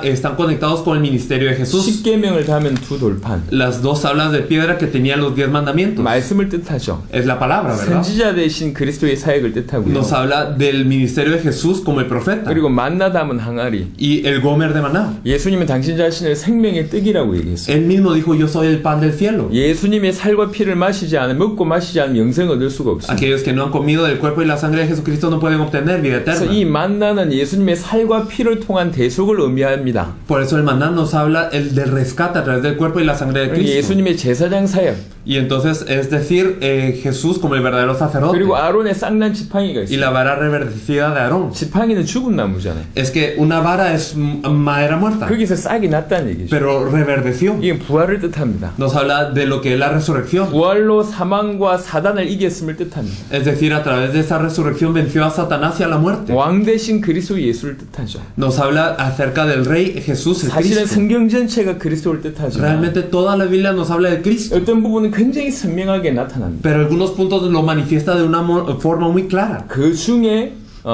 están conectados con el ministerio de Jesús. 십계명을 담은 두 돌판. Las dos tablas de piedra que tenían los 10 mandamientos. 말씀을 뜻하죠. Es la palabra, ¿verdad? 선지자 대신 그리스도의 사역을 뜻하고요. Nos habla del ministerio de Jesús como el profeta. 그리고 만나 담은 항아리. Y el gomer de maná. 예수님은 당신 자신을 생명의 떡이라고 얘기했어요. Él mismo dijo, yo soy el pan del cielo. 예수님의 살과 피를 먹고 마시지 않으면 영생을 얻을 수가 없습니다. Aquellos que no han comido del cuerpo y la sangre de Jesucristo no pueden obtener vida 그래서 eterna. 이 만나는 예수님의 살과 피를 통한 대속을 의미합니다. Por eso el maná nos habla del rescate a través del cuerpo y la sangre de Cristo. 예수님의 제사장 사역. Y entonces es decir, Jesús como el verdadero sacerdote. 그리고 아론의 쌍난 지팡이가 Y 있어요. la vara reverdecida de Aarón. 지팡이는 죽은 나무잖아요. Es que una vara es madera muerta, 거기서 싹이 났다는 얘기죠. pero reverdeció. 이게 부활을 뜻합니다. Nos habla de lo que es la resurrección. 부활로 사망과 사단을 이겼음을 뜻합니다. Es decir, a través de esa resurrección venció a Satanás y a la muerte. 왕 대신 그리스도 예수를 뜻하죠. Nos habla acerca del Rey Jesús, el 사실은 Cristo. 성경 전체가 그리스도를 뜻하죠. Realmente toda la Biblia nos habla de Cristo, 어떤 부분은 굉장히 선명하게 나타납니다. pero algunos puntos lo manifiesta de una forma muy clara. 그 중에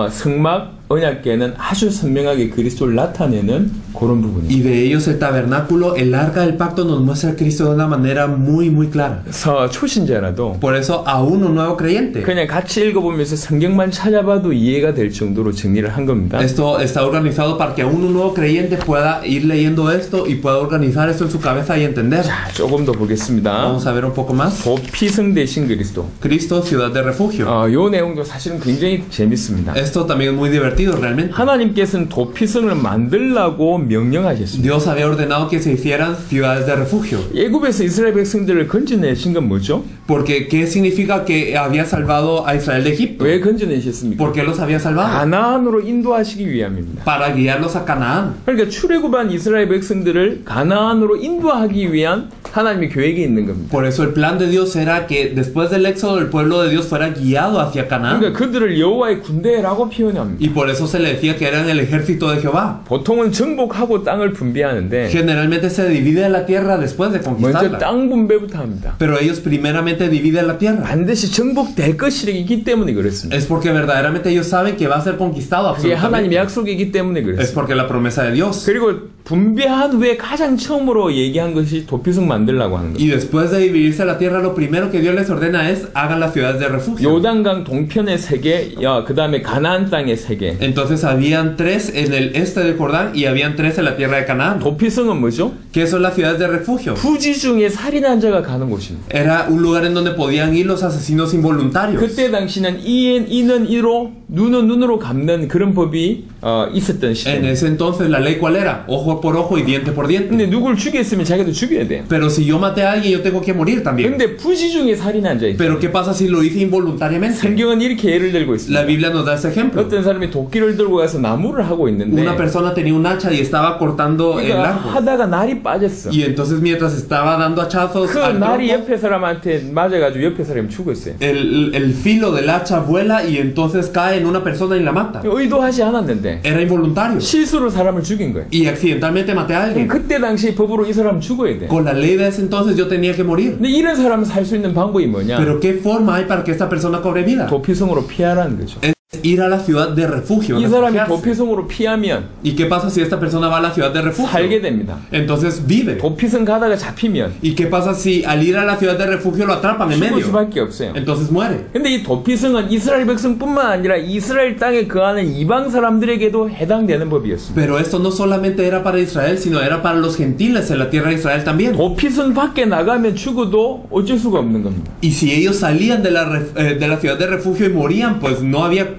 성막 언약궤는 아주 선명하게 그리스도를 나타내는 그런 부분입니다. Y de ellos el tabernáculo, el arca del pacto nos muestra a Cristo de una manera muy muy clara. 그래서 초신자라도 Por eso aún un nuevo creyente. 그냥 같이 읽어보면서 성경만 찾아봐도 이해가 될 정도로 정리를 한 겁니다. Esto está organizado para que aún un nuevo creyente pueda ir leyendo esto y pueda organizar esto en su cabeza y entender. 자, 조금 더 보겠습니다. Vamos a ver un poco más. 도피성 대신 그리스도. Cristo, ciudad de refugio. 요 내용도 사실은 굉장히 재밌습니다. Esto también es muy divertido realmente. 하나님께서는 도피성을 만들라고 명령하셨습니다. Dios había ordenado que se hicieran ciudades de refugio. 애굽에서 이스라엘 백성들을 건져내신 건 뭐죠? Porque ¿qué significa que había salvado a Israel de Egipto? 왜 건져내셨습니까? ¿Por qué los había salvado? 가나안으로 인도하시기 위함입니다. Para guiarlos a Canaán. 그러니까 출애굽한 이스라엘 백성들을 가나안으로 인도하기 위한 하나님의 계획이 있는 겁니다. Por eso el plan de Dios era que después del éxodo el pueblo de Dios fuera guiado hacia Canaán. 그러니까 그들을 여호와의 군대라고 표현합니다. Y por eso se le decía que eran el ejército de Jehová. 보통은 정복하고 땅을 분배하는데 Generalmente se divide la tierra después de 먼저 conquistarla. 땅 분배부터 합니다. Pero ellos primeramente dividen la tierra. 반드시 정복될 것이기 때문에 그렇습니다. Es porque verdaderamente ellos saben que va a ser conquistado 그게 하나님의 absolutamente. 약속이기 때문에 Es 그렇습니다. porque la promesa de Dios. 그리고 분배한 후에 가장 처음으로 얘기한 것이 도피성 만들라고 하는 거예요. Y después de dividirse la tierra, lo primero que Dios les ordena es hagan las ciudades de refugio. 요단강 동편의 3개, 그 다음에 가나안 땅의 3개. Entonces habían 3 en el este del Jordán y habían 3 en la tierra de Canaán. 도피성은 뭐죠? ¿Qué son las ciudades de refugio? 부지 중에 살인한 자가 가는 곳입니다. Era un lugar en donde podían ir los asesinos involuntarios. 그때 당시는 이는 이로 눈은 눈으로 갚는 그런 법이 있었던 En 시대. ese entonces la ley ¿cuál era? Ojo por ojo y diente por diente. 근데 누굴 죽였으면 자기도 죽여야 돼. Pero si yo maté a alguien, yo tengo que morir también. 근데 부지 중에 살인한 자 있죠. Pero ¿qué pasa si lo hice involuntariamente? 성경은 이렇게 예를 들고 있습니다. La Biblia nos da ese ejemplo. 어떤 사람이 도끼를 들고 가서 나무를 하고 있는데 Una persona tenía un hacha y estaba cortando el 그러니까 árbol. 하다가 날이 빠졌어. Y entonces mientras estaba dando hachazos 그 al 날이 tronco, 옆에 사람한테 맞아가지고 옆에 사람이 죽었어요. el filo del hacha vuela y entonces cae en una persona y la mata. 의도하지 않았는데 Era involuntario. 실수로 사람을 죽인 거예요. Y accidentalmente maté a alguien. 그때 당시 법으로 이 사람 죽어야 돼. Con la ley de ese entonces yo tenía que morir. 근데 이런 사람은 살 수 있는 방법이 뭐냐? Pero ¿qué forma hay para que esta persona cobre vida? 도피성으로 피하라는 거죠. Es ir a la ciudad de refugio. 이 사람이 refugiarse. 도피성으로 피하면 ¿Y qué pasa si esta persona va a la ciudad de refugio? 살게 됩니다. Entonces vive. 도피성 가다가 잡히면 ¿Y qué pasa si al ir a la ciudad de refugio lo atrapan en 죽을 medio? 수밖에 없어요. Entonces muere. 근데 이 도피성은 이스라엘 백성뿐만 아니라 이스라엘 땅에 거하는 이방 사람들에게도 해당되는 법이었습니다. Pero esto no solamente era para Israel, sino era para los gentiles en la tierra de Israel también. 도피성 밖에 나가면 죽어도 어쩔 수가 없는 겁니다. Y si ellos salían de la ciudad de refugio y morían, pues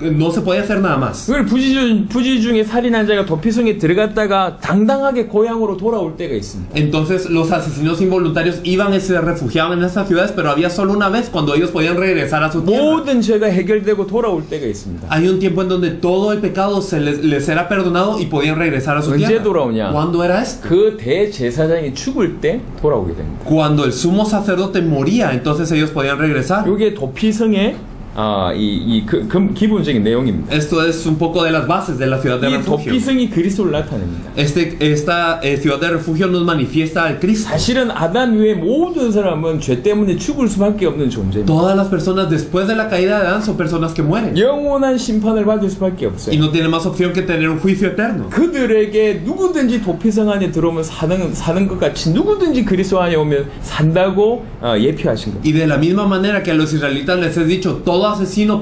no se podía hacer nada más. 그걸 부지 중에 살인한 자가 도피성에 들어갔다가 당당하게 고향으로 돌아올 때가 있습니다. Entonces los asesinos involuntarios iban y se refugiaban en esas ciudades, pero había solo una vez cuando ellos podían regresar a su tierra. 모든 죄가 해결되고 돌아올 때가 있습니다. Hay un tiempo en donde todo el pecado les era perdonado y podían regresar a su 언제 tierra. 돌아오냐? ¿Cuándo era esto? 그 대제사장이 죽을 때 돌아오게 됩니다. Cuando el sumo sacerdote moría, entonces ellos podían regresar. 이게 도피성의 기본적인 내용입니다. Esto es un poco de las bases de la ciudad de 이 refugio. 도피성이 그리스도를 나타냅니다. Esta ciudad de refugio nos manifiesta al Cristo. 사실은 아담 이후에 모든 사람은 죄 때문에 죽을 수밖에 없는 존재입니다. Todas las personas después de la caída de Adán son personas que mueren 영원한 심판을 받을 수밖에 y 없어요. no tienen más opción que tener un juicio eterno. 그들에게 누구든지 도피성 안에 들어오면 사는 것 같이 누구든지 그리스도 안에 오면 산다고 예표하신 겁니다. Y de la misma manera que a los israelitas les he dicho, todo asesino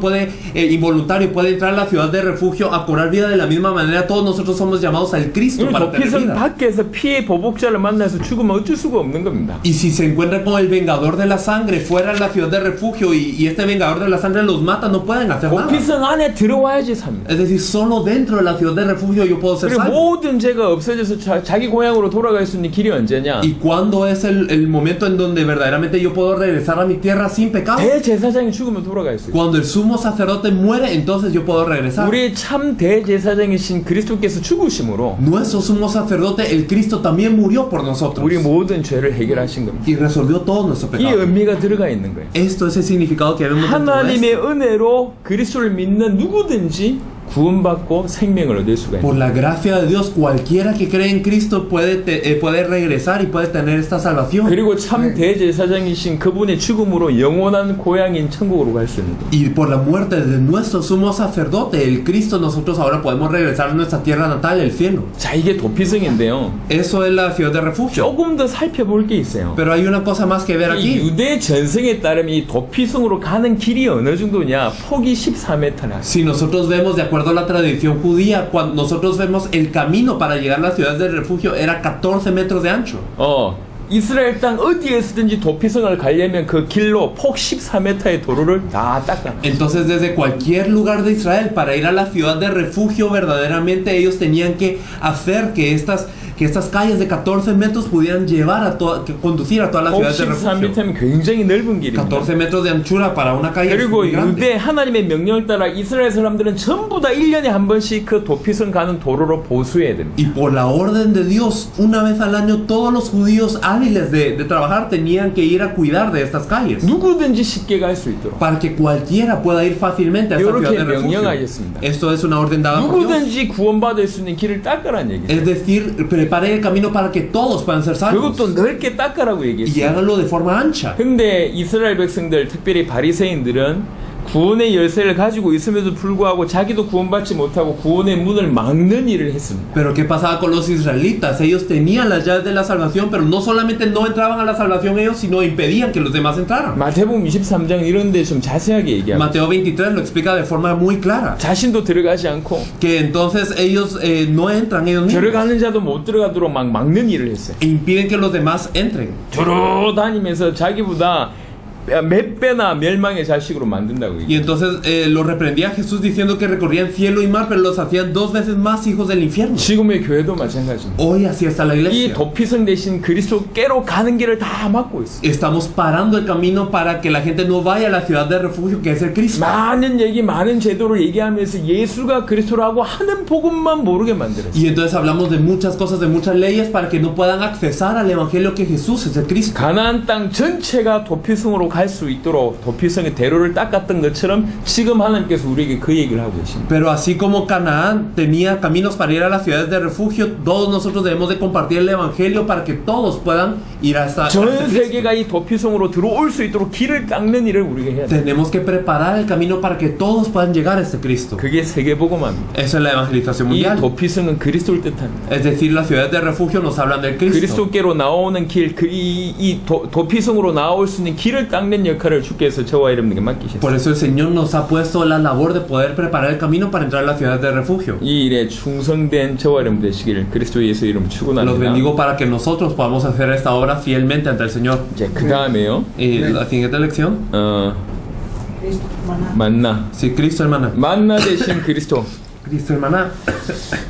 involuntario puede entrar a la ciudad de refugio a cobrar vida, de la misma manera todos nosotros somos llamados al Cristo para tener 도피성 vida. 밖에서 피해 보복자를 만나서 죽으면 어쩔 수가 없는 겁니다. Y si se encuentran con el vengador de la sangre fuera de la ciudad de refugio y este vengador de la sangre los mata, no pueden hacer nada. 도피성 안에 들어와야지 삽니다. Es decir, solo dentro de la ciudad de refugio yo puedo ser 그리고 salvo. 모든 죄가 없어져서 자기 고향으로 돌아갈 수 있는 길이 언제냐? ¿Y cuándo es el momento en donde verdaderamente yo puedo regresar a mi tierra sin pecado? 대제사장이 죽으면 돌아갈 수 있어요. Cuando el sumo sacerdote muere, entonces yo puedo regresar. 우리 참 대제사장이신 그리스도께서 죽으심으로 Nuestro sumo sacerdote, el Cristo, también murió por nosotros 우리 모든 죄를 해결하신 겁니다. y resolvió todo nuestro 이 pecado. 의미가 들어가 있는 거예요. Esto es el significado que vemos dentro de 하나님의 esto. 은혜로 그리스도를 믿는 누구든지 구원받고 생명을 얻을 수가 Por 있는 la gracia de Dios, cualquiera que cree en Cristo puede regresar y puede tener esta salvación. 그리고 참 대제사장이신 그분의 죽음으로 영원한 고향인 천국으로 갈 수 있는 겁니다. Y por la muerte de nuestro sumo sacerdote, el Cristo, nosotros ahora podemos regresar a nuestra tierra natal, el cielo. 자, 이게 도피성인데요. Eso es la ciudad de refugio. 조금 더 살펴볼 게 있어요. Pero hay una cosa más que ver 이 aquí. 유대 전성에 따르면 이 도피성으로 가는 길이 어느 정도냐? 폭이 14m나. Si nosotros vemos, de acuerdo a la tradición judía, cuando nosotros vemos el camino para llegar a las ciudades de refugio era 14 metros de ancho. 이스라엘 땅 어디에서든지 도피성을 가려면 그 길로 폭 14m의 도로를 다 닦아. Entonces desde cualquier lugar de Israel para ir a la ciudad de refugio verdaderamente ellos tenían que hacer que estas calles de 14 metros pudieran conducir a toda la ciudad de refugio. 14m면 굉장히 넓은 길입니다. 14 metros de anchura para una calle 그리고 muy grande. 유대 하나님의 명령을 따라 이스라엘 사람들은 전부 다 1년에 한 번씩 그 도피성 가는 도로로 보수해야 됩니다. Y por la orden de Dios, una vez al año todos los judíos hábiles de trabajar tenían que ir a cuidar de estas calles. 누구든지 쉽게 갈 수 있도록. Para que cualquiera pueda ir fácilmente a esta ciudad de refugio. 명령하였습니다. Esto es una orden dada por Dios. 누구든지 구원받을 수 있는 길을 닦으라는 얘기죠. Es decir, prepare el camino para que todos puedan ser salvos. 그것도 넓게 닦으라고 Y 얘기했어요. háganlo de forma ancha. 근데 이스라엘 백성들, 특별히 바리새인들은 구원의 열쇠를 가지고 있음에도 불구하고 자기도 구원받지 못하고 구원의 문을 막는 일을 했습니다. Pero ¿qué pasaba con los israelitas? Ellos tenían las llaves de la salvación, pero no solamente no entraban a la salvación ellos, sino impedían que los demás entraran. 마태복음 23장 이런 데 좀 자세하게 얘기합니다. Mateo 23 lo explica de forma muy clara. 자신도 들어가지 않고 Que entonces ellos no entran ellos mismos. 들어가는 자도 못 들어가도록 막 막는 일을 했어요. E impiden que los demás entren. 두루 다니면서 자기보다 몇 배나 멸망의 자식으로 만든다고 Y 얘기해요. entonces lo reprendía Jesús diciendo que recorrían cielo y mar, pero los hacían 2 veces más hijos del infierno. 지금의 교회도 마찬가지입니다. Hoy así está la 이 iglesia. 도피성 대신 그리스도께로 가는 길을 다 막고 있어요. Estamos parando el camino para que la gente no vaya a la ciudad de refugio que es el Cristo. 많은 얘기, 많은 제도를 얘기하면서 예수가 그리스도라고 하는 복음만 모르게 만들었어요. Y entonces hablamos de muchas cosas, de muchas leyes para que no puedan accesar al evangelio que Jesús es el Cristo. 가나안 땅 전체가 도피성으로 갈 수 있도록 도피성의 대로를 닦았던 것처럼 지금 하나님께서 우리에게 그 얘기를 하고 계십니다. Pero así como Canaán tenía caminos para ir a las ciudades de refugio, todos nosotros debemos de compartir el evangelio para que todos puedan ir a esta 전 Cristo. 세계가 이 도피성으로 들어올 수 있도록 길을 닦는 일을 우리가 해야 돼요. Tenemos que preparar el camino para que todos puedan llegar a este Cristo. 그게 세계복음화입니다. Esa es la evangelización 이 mundial. 도피성은 그리스도를 뜻합니다. Es decir, las ciudades de refugio nos hablan del Cristo. 그리스도께로 나오는 길, 도피성으로 나올 수 있는 길을 닦는 역할을 주께서 저와 여러분에게 맡기셨어요. Por eso el Señor nos ha puesto la labor de poder preparar el camino para entrar a las ciudades de refugio. 이 일에 충성된 저와 여러분 되시기를 그리스도 예수 이름 Los 축원합니다. bendigo para que nosotros podamos hacer esta obra fielmente ante el Señor. 이제 그 다음에요. Y la siguiente lección. 만나. Sí, Cristo, hermana. 만나 대신 그리스도. Cristo, hermana.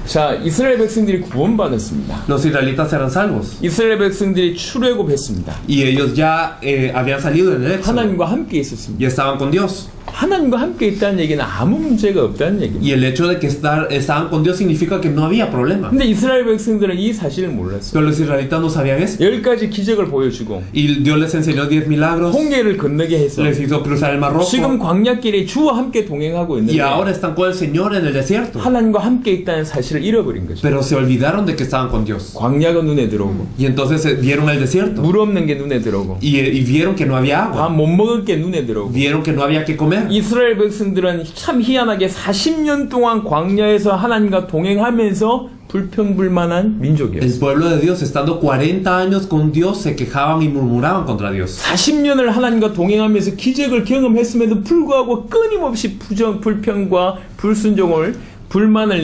자, 이스라엘 백성들이 구원받았습니다. Los israelitas eran salvos. 이스라엘 백성들이 출애굽했습니다. Y ellos ya habían salido del éxodo. 하나님과 함께 있었습니다. Y estaban con Dios. 하나님과 함께 있다는 얘기는 아무 문제가 없다는 얘기입니다. Y el hecho de que estaban con Dios significa que no había problema. 근데 이스라엘 백성들은 이 사실을 몰랐어요. Pero los israelitas no sabían eso. 10가지 기적을 보여주고 Y Dios les enseñó 10 milagros. 홍해를 건너게 해서 Les hizo cruzar el Mar 지금 Rojo. 광야길에 주와 함께 동행하고 Y 있는데 ahora están con el Señor en el desierto. 하나님과 함께 있다는 사실을 잃어버린 거죠. Pero se olvidaron de que estaban con Dios. 광야가 눈에 들어오고 Y entonces vieron el desierto. 물 없는 게 눈에 들어오고 Y vieron que no había agua. 밥 못 먹을 게 눈에 들어오고 Vieron que no había que comer. 이스라엘 백성들은 참 희한하게 40년 동안 광야에서 하나님과 동행하면서 불평불만한 민족이었어요. El pueblo de Dios, estando 40 años con Dios, se quejaban y murmuraban contra Dios. 40년을 하나님과 동행하면서 기적을 경험했음에도 불구하고 끊임없이 불평과 불순종을 불만을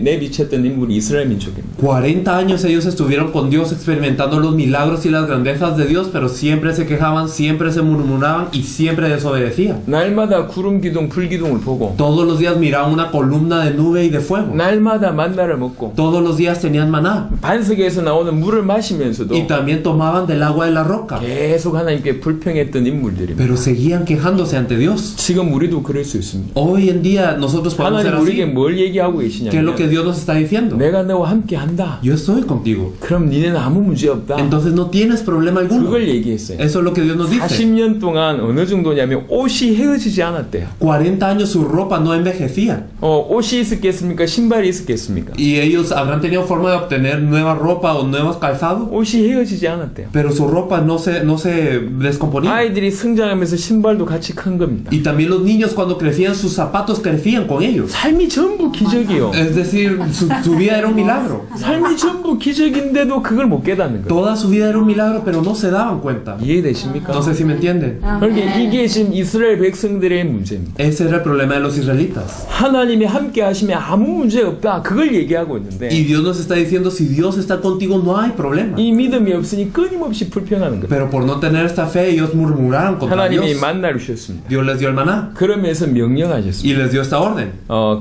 내비쳤던 인물이 이스라엘 민족입니다. 40 años ellos estuvieron con Dios experimentando los milagros y las grandezas de Dios, pero siempre se quejaban, siempre se murmuraban y siempre desobedecían. 날마다 구름 기둥, 불 기둥을 보고 Todos los días miraban una columna de nube y de fuego. 날마다 만나를 먹고 Todos los días tenían maná. 반석에서 나오는 물을 마시면서도 Y también tomaban del agua de la roca. 계속 하나님께 불평했던 인물들입니다. Pero seguían quejándose ante Dios. 지금 우리도 그럴 수 있습니다. Hoy en día nosotros podemos ser 하나님 우리에게 así. 뭘 얘기하고 ¿Qué es lo que 계시냐면 Dios nos está diciendo? 내가 너와 함께 한다. Yo estoy contigo. 그럼 니네는 아무 문제 없다. Entonces no tienes problema alguno. 그걸 얘기했어요. Eso es lo que Dios nos dice. 40년 동안 어느 정도냐면 옷이 헤어지지 않았대요. 40 años su ropa no envejecía. 옷이 있었겠습니까? 신발이 있었겠습니까? Y ellos habrán tenido forma de obtener nueva ropa o nuevos calzados. 옷이 헤어지지 않았대요. Pero su ropa no se descomponía. 아이들이 성장하면서 신발도 같이 큰 겁니다. Y también los niños cuando crecían sus zapatos crecían con ellos. 삶이 전부 기적이요. Es decir, su vida era un milagro. 삶이 전부 기적인데도 그걸 못 깨닫는 거예요. Toda su vida era un milagro, pero no se daban cuenta. 이해되십니까? No sé si me entienden. 그러니까 이게 지금 이스라엘 백성들의 문제입니다. Ese era el problema de los israelitas. 하나님이 함께 하시면 아무 문제 없다. 그걸 얘기하고 Y 있는데 Dios nos está diciendo, si Dios está contigo no hay problema. 이 믿음이 없으니 끊임없이 불평하는 거예요. Pero por no tener esta fe, ellos murmuraron contra 하나님이 Dios. 만나를 주셨습니다. Dios les dio el maná 그러면서 명령하셨습니다. y les dio esta orden,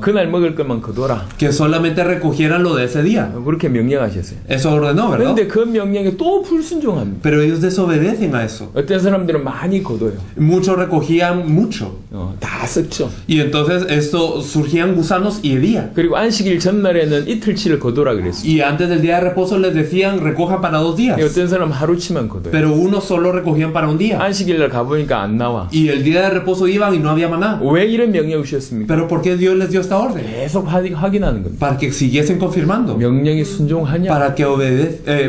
그날 먹을 것만 거둬라. que solamente recogieran lo de ese día. 그렇게 명령하셨어요. Eso ordenó, ¿verdad? 그런데 그 명령에 또 불순종합니다. Pero ellos desobedecen a eso. 어떤 사람들은 많이 거둬요. Muchos recogían mucho. 다 썩죠. Y entonces esto surgían gusanos y hería. 그리고 안식일 전날에는 이틀치를 거둬라 그랬어요. Y antes del día de reposo les decían, recojan para 2 días. 어떤 사람 하루치만 거둬요. Pero unos solo recogían para un día. 안식일날 가보니까 안 나와. Y el día de reposo iban y no había maná. 왜 이런 명령 주셨습니까? Pero ¿por qué Dios les dio esta orden? 계속 확인하는 겁니다. Para que siguiesen confirmando. 명령에 순종하냐? Para que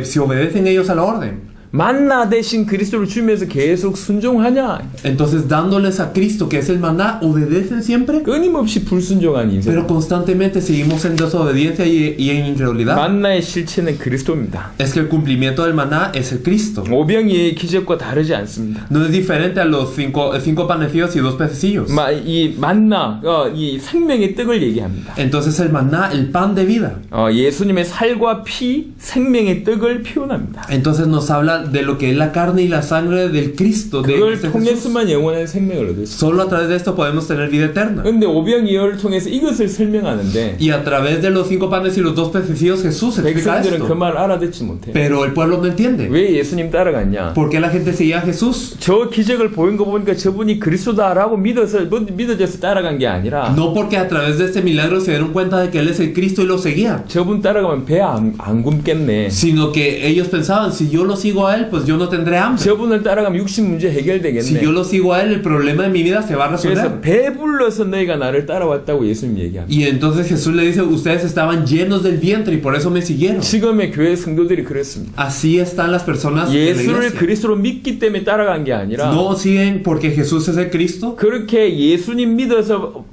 si obedecen ellos a la orden. 만나 대신 그리스도를 주면서 계속 순종하냐? Entonces, dándoles a Cristo, que es el maná, obedecen siempre, 끊임없이 불순종한 인생. pero constantemente seguimos en desobediencia y en incredulidad. 만나의 실체는 그리스도입니다. Es que el cumplimiento del maná es el Cristo. 오병이의 기적과 다르지 않습니다. No es diferente a los cinco panecillos y 2 pececillos. 이 만나, 이 생명의 떡을 얘기합니다. Entonces el maná, el pan de vida. 예수님의 살과 피, 생명의 떡을 표현합니다. Entonces nos habla de lo que es la carne y la sangre del Cristo. 그걸 통해서만 영원한 생명을 얻을 수 있어요. Solo a través de esto podemos tener vida eterna. 근데 오병이어를 통해서 이것을 설명하는데 Y a través de los 5 panes y los 2 pececillos Jesús explica 백성들은 그 esto. 말 알아듣지 못해요. Pero el pueblo no entiende. 왜 예수님 따라갔냐? ¿Por qué la gente seguía a Jesús? 저 기적을 보인 거 보니까 저분이 그리스도다라고 믿어져서 따라간 게 아니라 No porque a través de este milagro se dieron cuenta de que Él es el Cristo y lo seguían, 저분 따라가면 배 안 굶겠네. sino que ellos pensaban, si yo lo sigo a Él, pues yo no tendré hambre. 저분을 따라가면 육신 문제 Si 해결되겠네. yo lo sigo a Él, el problema de mi vida se va a 그래서 resolver. 배불러서 너희가 나를 따라왔다고 예수님 얘기합니다. Y entonces Jesús le dice, ustedes estaban llenos del vientre y por eso me siguieron. 지금의 교회 성도들이 그렇습니다. Así están las personas de la 예수를 iglesia. 그리스도로 믿기 때문에 따라간 게 아니라 No siguen porque Jesús es el Cristo, 그렇게 예수님 믿어서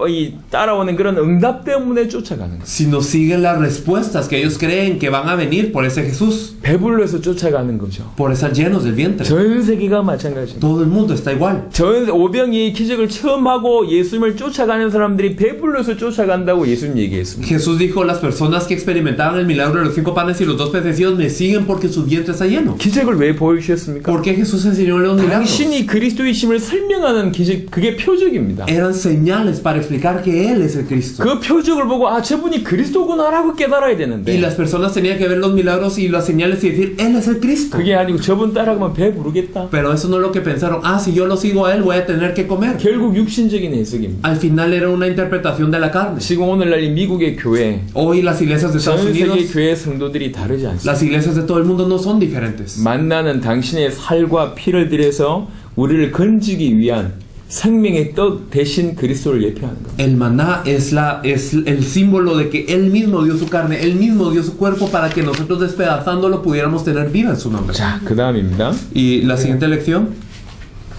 따라오는 그런 응답 때문에 쫓아가는 거예요. sino siguen las respuestas que ellos creen que van a venir por ese Jesús, 배불러서 쫓아가는 거죠. por estar llenos del vientre. 전 세계가 마찬가지입니다. Todo el mundo está igual. 전 오병이의 기적을 처음 하고 예수님을 쫓아가는 사람들이 배불러서 쫓아간다고 예수님 얘기했습니다. Jesús dijo, las personas que experimentaron el milagro de los 5 panes y los 2 pececillos me siguen porque su vientre está lleno. 기적을 왜 보여주셨습니까? ¿Por qué Jesús enseñó los milagros? 당신이 그리스도이심을 설명하는 기적, 그게 표적입니다. Eran señales para explicar que Él es el Cristo. 그 표적을 보고 저분이 그리스도구나라고 깨달아야 Y 되는데 las personas tenían que ver los milagros y las señales y decir, Él es el Cristo. 그게 아니고 저분 따라가면 배 부르겠다. Pero eso no es lo que pensaron. Si yo lo sigo a Él, voy a tener que comer. 결국 육신적인 해석입니다. Al final era una interpretación de la carne. 지금 오늘날 이 미국의 교회, Hoy las iglesias de Estados 전 세계 Unidos, 교회 성도들이 다르지 않습니다. las iglesias de todo el mundo no son diferentes. 만나는 당신의 살과 피를 들여서 우리를 건지기 위한 생명의 떡 대신 그리스도를 예표하는 겁니다. El maná es el símbolo de que Él mismo dio su carne, Él mismo dio su cuerpo para que nosotros despedazándolo pudiéramos tener vida en su nombre. 자, 그 다음입니다. Y la siguiente lección,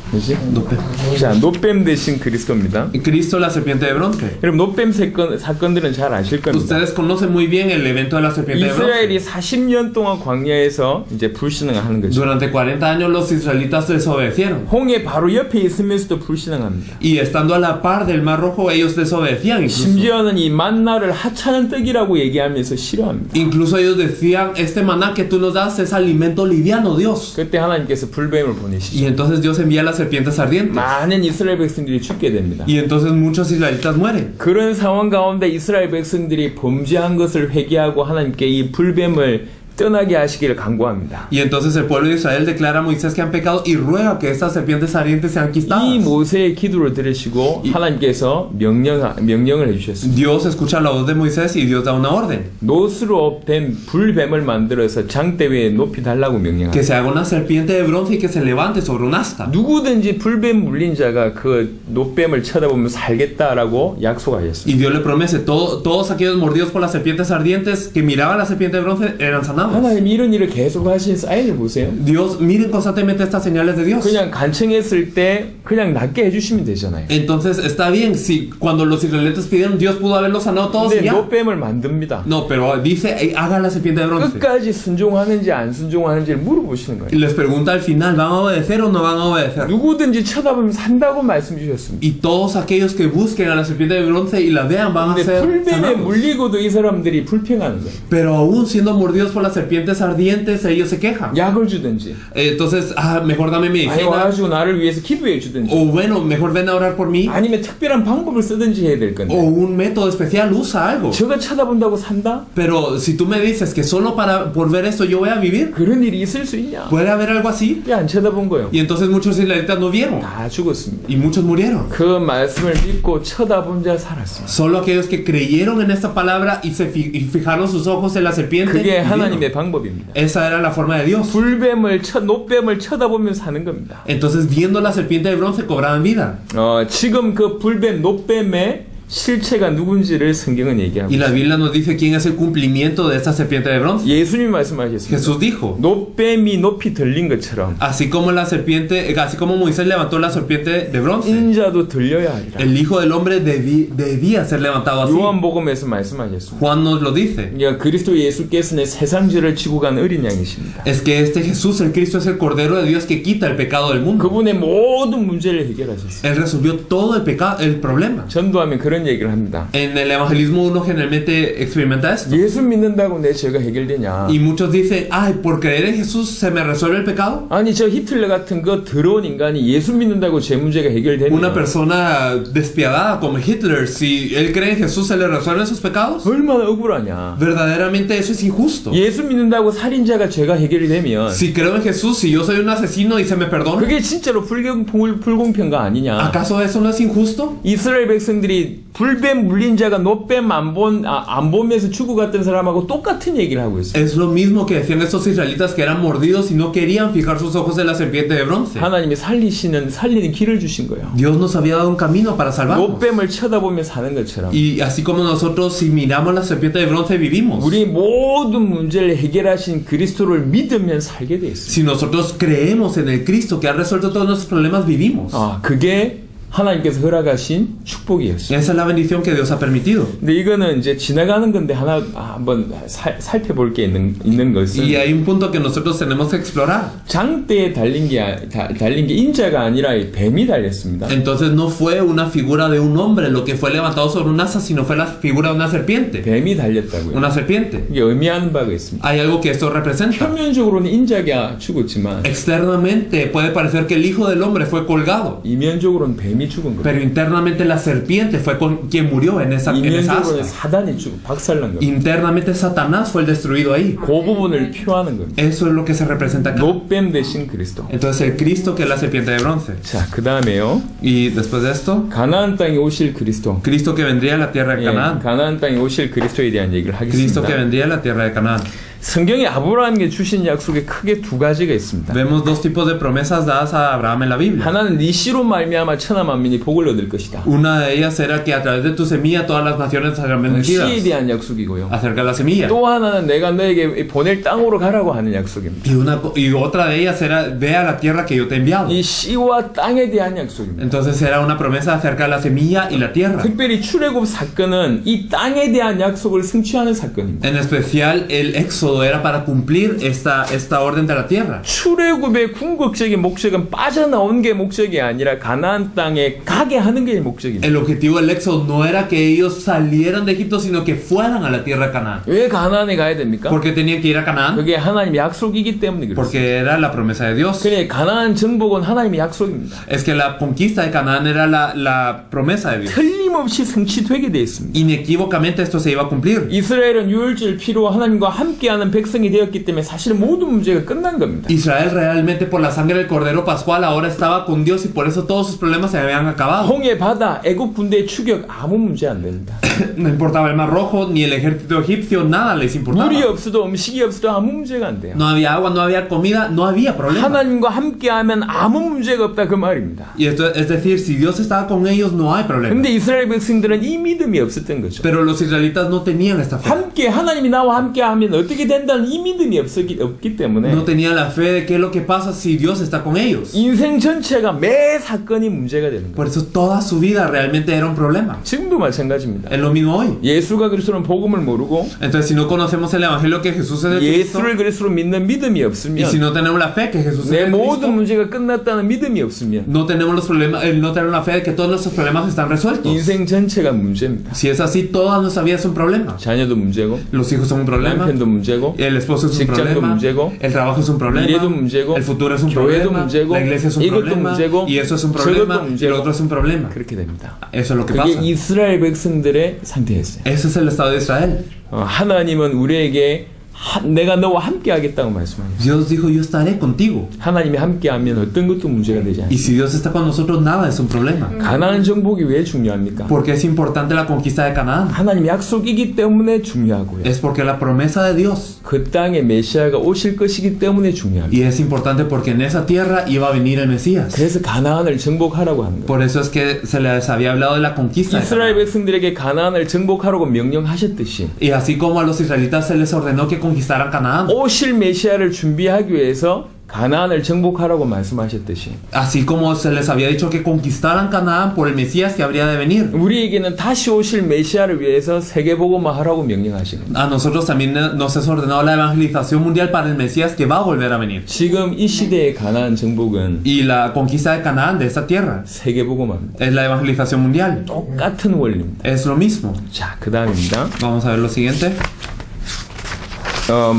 뭐지? 노뱀. 자, 노뱀 대신 그리스도입니다. Cristo la serpiente de bronce. 여러분 노뱀 사건들은 잘 아실 겁니다. Ustedes conocen muy bien el evento de la serpiente de 이스라엘이 bronce. 40년 동안 광야에서 이제 불신앙하는 거죠. Durante 40 años los israelitas desobedecieron. 홍해 바로 옆에 있으면서도 불신앙합니다. Y estando a la par del Mar Rojo, ellos desobedecían incluso. 심지어는 이 만나를 하찮은 떡이라고 얘기하면서 싫어합니다. Incluso ellos decían, este maná que tú nos das es alimento liviano, Dios. 그때 하나님께서 불뱀을 보내시죠. Y entonces Dios envía las serpientes ardientes. 많은 이스라엘 백성들이 죽게 됩니다. Y entonces muchos israelitas mueren. 그런 상황 가운데 이스라엘 백성들이 범죄한 것을 회개하고 하나님께 이 불뱀을 떠나게 하시기를 간구합니다. Y entonces el pueblo de Israel declara a Moisés que han pecado y ruega que estas serpientes ardientes sean 이 quistadas. 모세의 기도를 들으시고 하나님께서 명령을 해주셨습니다. Dios escucha la voz de Moisés y Dios da una orden. 노스로 된 불뱀을 만들어서 장대 위에 높이 달라고 Que 명령합니다. se haga una serpiente de bronce y que se levante sobre un asta. 누구든지 불뱀 물린 자가 그 노뱀을 쳐다보면 살겠다라고 약속하셨습니다. Y Dios le promete, todos aquellos mordidos por las serpientes ardientes que miraban la serpiente de bronce eran sanados. 하나님 이런 일을 계속 하신 사인을 보세요. Dios, miren constantemente estas señales de Dios. 그냥 간청했을 때 그냥 낫게 해주시면 되잖아요. Entonces está bien, si cuando los israelitas pidieron, Dios pudo haberlos sanado todos y 근데 ya. 노뱀을 만듭니다. No, pero dice, haga la serpiente de bronce. 끝까지 순종하는지 안 순종하는지를 물어보시는 Y 거예요. les pregunta al final, ¿van a obedecer o no van a obedecer? 누구든지 쳐다보면 산다고 말씀 주셨습니다. Y todos aquellos que busquen a la serpiente de bronce y la vean van a 근데 ser 불뱀에 sanados. 물리고도 이 사람들이 불평하는 거예요. Pero aún siendo mordidos por las serpientes ardientes, ellos se quejan. 약을 주든지 Entonces, mejor dame 아니 medicina. 와가지고 나를 위해서 기도해 주든지 O bueno, mejor ven a orar por mí. 아니면 특별한 방법을 쓰든지 해야 될 O 건데 un método especial, usa algo. 저거 쳐다본다고 산다? Pero si tú me dices que solo por ver esto yo voy a vivir, 그런 일이 있을 수 있냐? ¿puede haber algo así? 왜 안 쳐다본 거예요? Y entonces muchos israelitas no vieron. 다 죽었습니다. Y muchos murieron. 그 말씀을 믿고 쳐다본 자 살았습니다. Solo aquellos que creyeron en esta palabra y fijaron sus ojos en la serpiente. 그게 vivieron. 하나님의 방법입니다. Esa era la forma de Dios. 노뱀을 쳐다보면 사는 겁니다. Entonces, viendo la serpiente de bronce, cobraban vida. 지금 그 불뱀, 노뱀의 실체가 누군지를 성경은 얘기하고 Y la 있어요. Biblia nos dice quién es el cumplimiento de esta serpiente de bronce. 예수님이 말씀하셨습니다. Jesús dijo, 노뱀이 높이 들린 것처럼 así como la serpiente, así como Moisés levantó la serpiente de bronce, 인자도 들려야 하리라. el Hijo del Hombre debía ser levantado así. 요한복음에서 말씀하셨습니다. Juan nos lo dice. 그러니까 그리스도 예수께서는 세상 죄를 지고 간 어린 양이십니다. Es que este Jesús, el Cristo, es el Cordero de Dios que quita el pecado del mundo. 그분의 모든 문제를 해결하셨어요. Él resolvió todo el pecado, el problema. 전도하면 그런 얘기를 합니다. En el evangelismo uno generalmente experimenta esto. 예수 믿는다고 내 죄가 해결되냐? Y muchos dicen, ay, por creer en Jesús se me resuelve el pecado. 아니 저 히틀러 같은 거 더러운 인간이 예수 믿는다고 제 문제가 해결되냐? Una persona despiadada como Hitler, si él cree en Jesús se le resuelven sus pecados. 얼마나 억울하냐? Verdaderamente eso es injusto. 예수 믿는다고 살인자가 죄가 해결이 되면 Si creo en Jesús, si yo soy un asesino y se me perdona, 그게 진짜로 불공평가 아니냐? ¿acaso eso no es injusto? 이스라엘 백성들이 불뱀 물린 자가 노뱀 안 보면서 죽어갔던 사람하고 똑같은 얘기를 하고 있어요. Es lo mismo que decían estos israelitas que eran mordidos y no querían fijar sus ojos en la serpiente de bronce. 하나님이 살리는 길을 주신 거예요. Dios nos había dado un camino para salvarnos. 노뱀을 쳐다보며 사는 것처럼 Y así como nosotros, si miramos la serpiente de bronce, vivimos. 우리 모든 문제를 해결하신 그리스도를 믿으면 살게 돼 있어요. Si nosotros creemos en el Cristo que ha resuelto todos nuestros problemas, vivimos. 그게 하나님께서 허락하신 축복이었어요. Esa es la bendición que Dios ha permitido. 근데 이거는 이제 지나가는 건데 한번 살펴볼 게 있는 것은 Y hay un punto que nosotros tenemos que explorar. 장대에 달린 게 인자가 아니라 뱀이 달렸습니다. Entonces no fue una figura de un hombre lo que fue levantado sobre un asa, sino fue la figura de una serpiente. 뱀이 달렸다고요. Una serpiente. 이게 의미하는 바가 있습니다. Hay algo que esto representa. 표면적으로는 인자가 죽었지만 Externamente puede parecer que el Hijo del Hombre fue colgado, 이면적으로는 뱀이 죽은 거예요. pero internamente la serpiente fue quien murió en esa 이면적으로는 asta. 사단이 죽고 박살난 거예요. Internamente Satanás fue el destruido ahí. 그 부분을 표하는 겁니다. Eso es lo que se representa acá. 노뱀 대신 그리스도. Entonces el Cristo que es la serpiente de bronce. 자, 그 다음에요. Y después de esto, 가나안 땅에 오실 그리스도. Cristo que vendría a la tierra de Canaán. 가나안 땅에 오실 그리스도에 대한 얘기를 Cristo que 하겠습니다. vendría a la tierra de Canaán. 성경에 아브라함에게 주신 약속에 크게 두 가지가 있습니다. Vemos dos tipos de promesas dadas a Abraham en la Biblia. 하나는 네 씨로 말미암아 천하 만민이 복을 얻을 것이다. Una de ellas era que a través de tu semilla todas las naciones serán bendecidas. 씨에 대한 약속이고요. Acerca de la semilla. 또 하나는 내가 너에게 보낼 땅으로 가라고 하는 약속입니다. Y otra de ellas era ve a la tierra que yo te he enviado. 이 씨와 땅에 대한 약속입니다. Entonces era una promesa acerca de la semilla y la tierra. 특별히 출애굽 사건은 이 땅에 대한 약속을 성취하는 사건입니다. En especial el éxodo era para cumplir esta orden de la tierra. 출애굽의 궁극적인 목적은 빠져나온 게 목적이 아니라 가나안 땅에 가게 하는 게 목적입니다. El objetivo del éxodo no era que ellos salieran de Egipto, sino que fueran a la tierra de Canaán. 왜 가나안에 가야 됩니까? ¿Por qué tenían que ir a Canaán? 그게 하나님의 약속이기 때문에 그렇습니다. Porque era la promesa de Dios. 그래 가나안 정복은 하나님의 약속입니다. Es que la conquista de Canaán era la promesa de Dios. 틀림없이 성취되게 되어 있습니다. Inequívocamente esto se iba a cumplir. 이스라엘은 유월절 피로 하나님과 함께하는 백성이 되었기 때문에 사실 모든 문제가 끝난 겁니다. Israel realmente por la sangre del Cordero Pascual ahora estaba con Dios y por eso todos sus problemas se habían acabado. 홍해 바다, 애굽 군대의 추격 아무 문제 안 됩니다. No importaba el Mar Rojo ni el ejército egipcio, nada les importaba. 물이 없어도 음식이 없어도 아무 문제가 안 돼요. No había agua, no había comida, no había problema. 하나님과 함께하면 아무 문제가 없다 그 말입니다. Y esto es decir, si Dios estaba con ellos no hay problema. 근데 이스라엘 백성들은 이 믿음이 없었던 거죠. Pero los israelitas no tenían esta fe. 함께 하나님이 나와 함께하면 어떻게 된다는 이 믿음이 없기 때문에 No tenían la fe de qué es lo que pasa si Dios está con ellos. 인생 전체가 매 사건이 문제가 되는 거예요. Por eso toda su vida realmente era un problema. 지금도 마찬가지입니다. Es lo mismo hoy. 예수가 그리스도는 복음을 모르고 Entonces si no conocemos el evangelio que Jesús es el Cristo, 예수를 그리스도로 믿는 믿음이 y 없으면 si no tenemos la fe que Jesús es 내 el 모든 Cristo, 문제가 끝났다는 믿음이 없으면 no tenemos los problemas, no tenemos la fe de que todos nuestros problemas están resueltos. 인생 전체가 문제입니다. Si es así, toda nuestra vida es un problema. 자녀도 문제고 Los hijos son un problema, 남편도 문제고 el esposo es un 직장도 problema, 문제고 el trabajo es un problema, 미래도 문제고 el futuro es un 교회도 problema, 문제고 la iglesia es un 이것도 problema, 문제고 y eso es un 저것도 problema, y el 문제고 otro es un problema. 그렇게 됩니다. Eso es lo que 그게 pasa. 이스라엘 백성들의 상태였어요. Ese es el estado de Israel. 하나님은 우리에게 내가 너와 함께 하겠다고 말씀하셨어요. Dios dijo, yo estaré contigo. 하나님이 함께하면 어떤 것도 문제가 되지 Y 않습니다. si Dios está con nosotros, nada es un problema. 가나안 정복이 왜 중요합니까? Porque es importante la conquista de Canaán. 하나님 약속이기 때문에 중요하고요. Es porque la promesa de Dios. 그 땅에 메시아가 오실 것이기 때문에 중요합니다. Y es importante porque en esa tierra iba a venir el Mesías. 그래서 가나안을 정복하라고 하는 거예요. Por eso es que se les había hablado de la conquista de 이스라엘 Canaán. 백성들에게 가나안을 정복하라고 명령하셨듯이 Y así como a los israelitas se les ordenó que conquistaran Canaán, 오실 메시아를 준비하기 위해서 가나안을 정복하라고 말씀하셨듯이 así como se les había dicho que conquistaran Canaán por el Mesías que habría de venir, 우리에게는 다시 오실 메시아를 위해서 세계복음화 하라고 명령하시는 거예요. a nosotros también nos es ordenado la evangelización mundial para el Mesías que va a volver a venir. 지금 이 시대의 가나안 정복은 Y la conquista de Canaán, de esta tierra, 세계복음화입니다. es la evangelización mundial. 똑같은 원리입니다. Es lo mismo. 자, 그 다음입니다. Vamos a ver lo siguiente.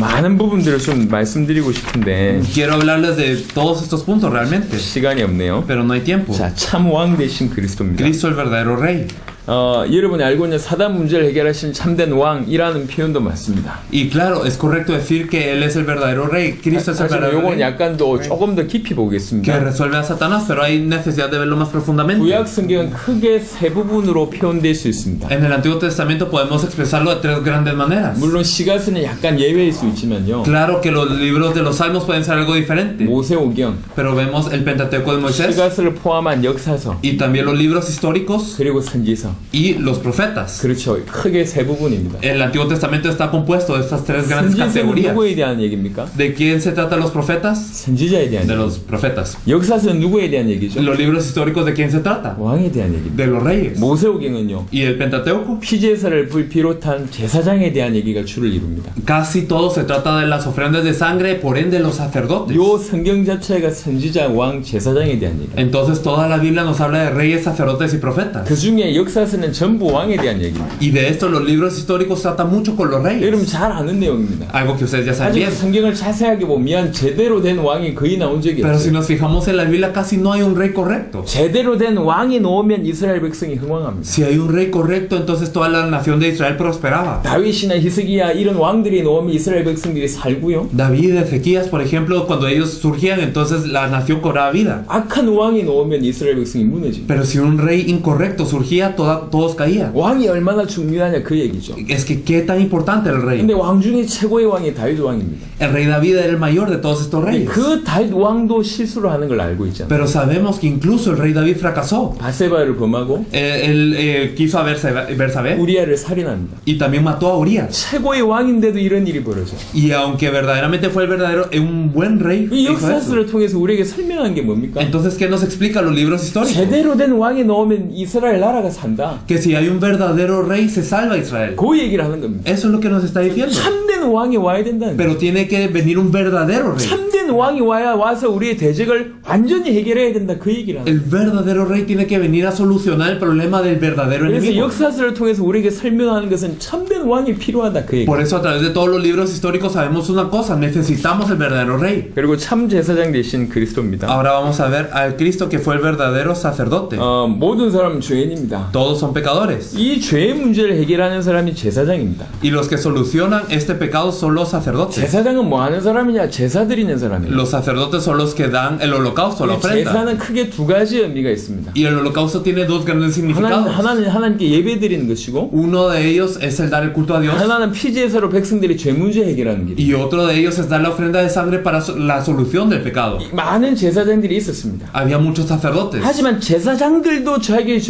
많은 부분들을 좀 말씀드리고 싶은데 Quiero hablarles de todos estos puntos realmente, 시간이 없네요. pero no hay tiempo. 자, 참 왕 되신 그리스도입니다. Cristo el verdadero rey. 여러분이 알고 있는 사단 문제를 해결하신 참된 왕이라는 표현도 맞습니다. Y claro, es correcto decir que Él es el verdadero rey. Cristo es el 사실 verdadero 이건 rey 약간 더 조금 더 깊이 que 보겠습니다. resuelve a Satanás, pero hay necesidad de verlo más profundamente. 구약 성경은 크게 세 부분으로 표현될 수 있습니다. En el Antiguo Testamento podemos expresarlo de tres grandes maneras. 물론 시가서는 약간 예외일 수 있지만요. Claro que los libros de los Salmos pueden ser algo diferente, 모세오경, pero vemos el Pentateuco de Moisés 시가서를 포함한 역사서, y también los libros históricos 그리고 선지서. y los profetas. 그렇죠. 크게 세 부분입니다. El Antiguo Testamento está compuesto de estas tres grandes 선지서는 categorías. 누구에 대한 얘기입니까? ¿De quién se tratan los profetas? 선지자에 대한 De 얘기. los profetas. 역사서는 누구에 대한 얘기죠? Los libros históricos, ¿de quién se trata? 왕에 대한 얘기입니다. De los reyes. 모세오경은요. Y el Pentateuco, 피제사를 비롯한 제사장에 대한 얘기가 주를 이룹니다. casi todo se trata de las ofrendas de sangre, por ende los sacerdotes. 요 성경 자체가 선지자, 왕, 제사장에 대한 얘기. Entonces toda la Biblia nos habla de reyes, sacerdotes y profetas. 그 중에 역사서는 전부 왕에 대한 얘기입니다. Y de esto los libros históricos tratan mucho con los 여러분 reyes. 잘 아는 내용입니다. Algo que ustedes ya saben 사실 bien. 성경을 자세하게 보면 제대로 된 왕이 거의 나온 적이 Pero si 없어요. nos fijamos en la Biblia casi no hay un rey correcto. 제대로 된 왕이 놓으면 이스라엘 백성이 흥왕합니다. Si hay un rey correcto, entonces toda la nación de Israel prosperaba. 다윗이나 히스기야 이런 왕들이 놓으면 이스라엘 백성들이 살고요. David, Ezequías, por ejemplo, cuando ellos surgían, entonces la nación cobraba vida. 악한 왕이 놓으면 이스라엘 백성이 무너집니다. Pero si un rey incorrecto surgía, todos caían. 왕이 얼마나 중요하냐 그 얘기죠. Es que qué tan importante el rey. 근데 왕 중에 최고의 왕이 다윗 왕입니다. El rey David era el mayor de todos estos reyes. 그 다윗 왕도 실수를 하는 걸 알고 있잖아요. Pero sabemos que incluso el rey David fracasó. 바세바를 범하고 Él quiso a Bersabé 우리아를 살인합니다. y también mató a Urias. 최고의 왕인데도 이런 일이 벌어져. Y aunque verdaderamente fue el verdadero, un buen rey, 이 hizo eso. 역사서를 통해서 우리에게 설명한 게 뭡니까? Entonces, ¿qué nos explica los libros históricos? 제대로 된 왕이 나오면 이스라엘 나라가 산다. Que si hay un verdadero rey, se salva Israel. 그 얘기를 하는 겁니다. Eso es lo que nos está diciendo. 참된 왕이 와야 된다는 거예요. Pero tiene que venir un verdadero rey. 참된 왕이 와서 우리의 대적을 완전히 해결해야 된다. 그 얘기를 하는 거예요. El verdadero rey tiene que venir a solucionar el problema del verdadero 그래서 enemigo. 역사서를 통해서 우리에게 설명하는 것은 참된 왕이 필요하다. 그 얘기. Por eso a través de todos los libros históricos sabemos una cosa, necesitamos el verdadero rey. 그리고 참 제사장 되신 그리스도입니다. Ahora vamos a ver al Cristo que fue el verdadero sacerdote. 모든 사람은 죄인입니다. Todos son pecadores. 이 죄의 문제를 해결하는 사람이 제사장입니다. Y los que solucionan este pecado son los sacerdotes. 제사장은 뭐 하는 사람이냐? 제사 드리는 사람이에요. Los sacerdotes son los que dan el holocausto, la ofrenda. 제사는 크게 두 가지 의미가 있습니다. Y el holocausto tiene dos grandes significados. 하나는 하나님께 예배 드리는 것이고 Uno de ellos es el dar el culto a Dios. 하나는 피제사로 백성들이 죄 문제 해결하는 길. Y otro de ellos es dar la ofrenda de sangre para la solución del pecado. 많은 제사장들이 있었습니다. Había muchos sacerdotes. 하지만 제사장들도 자기의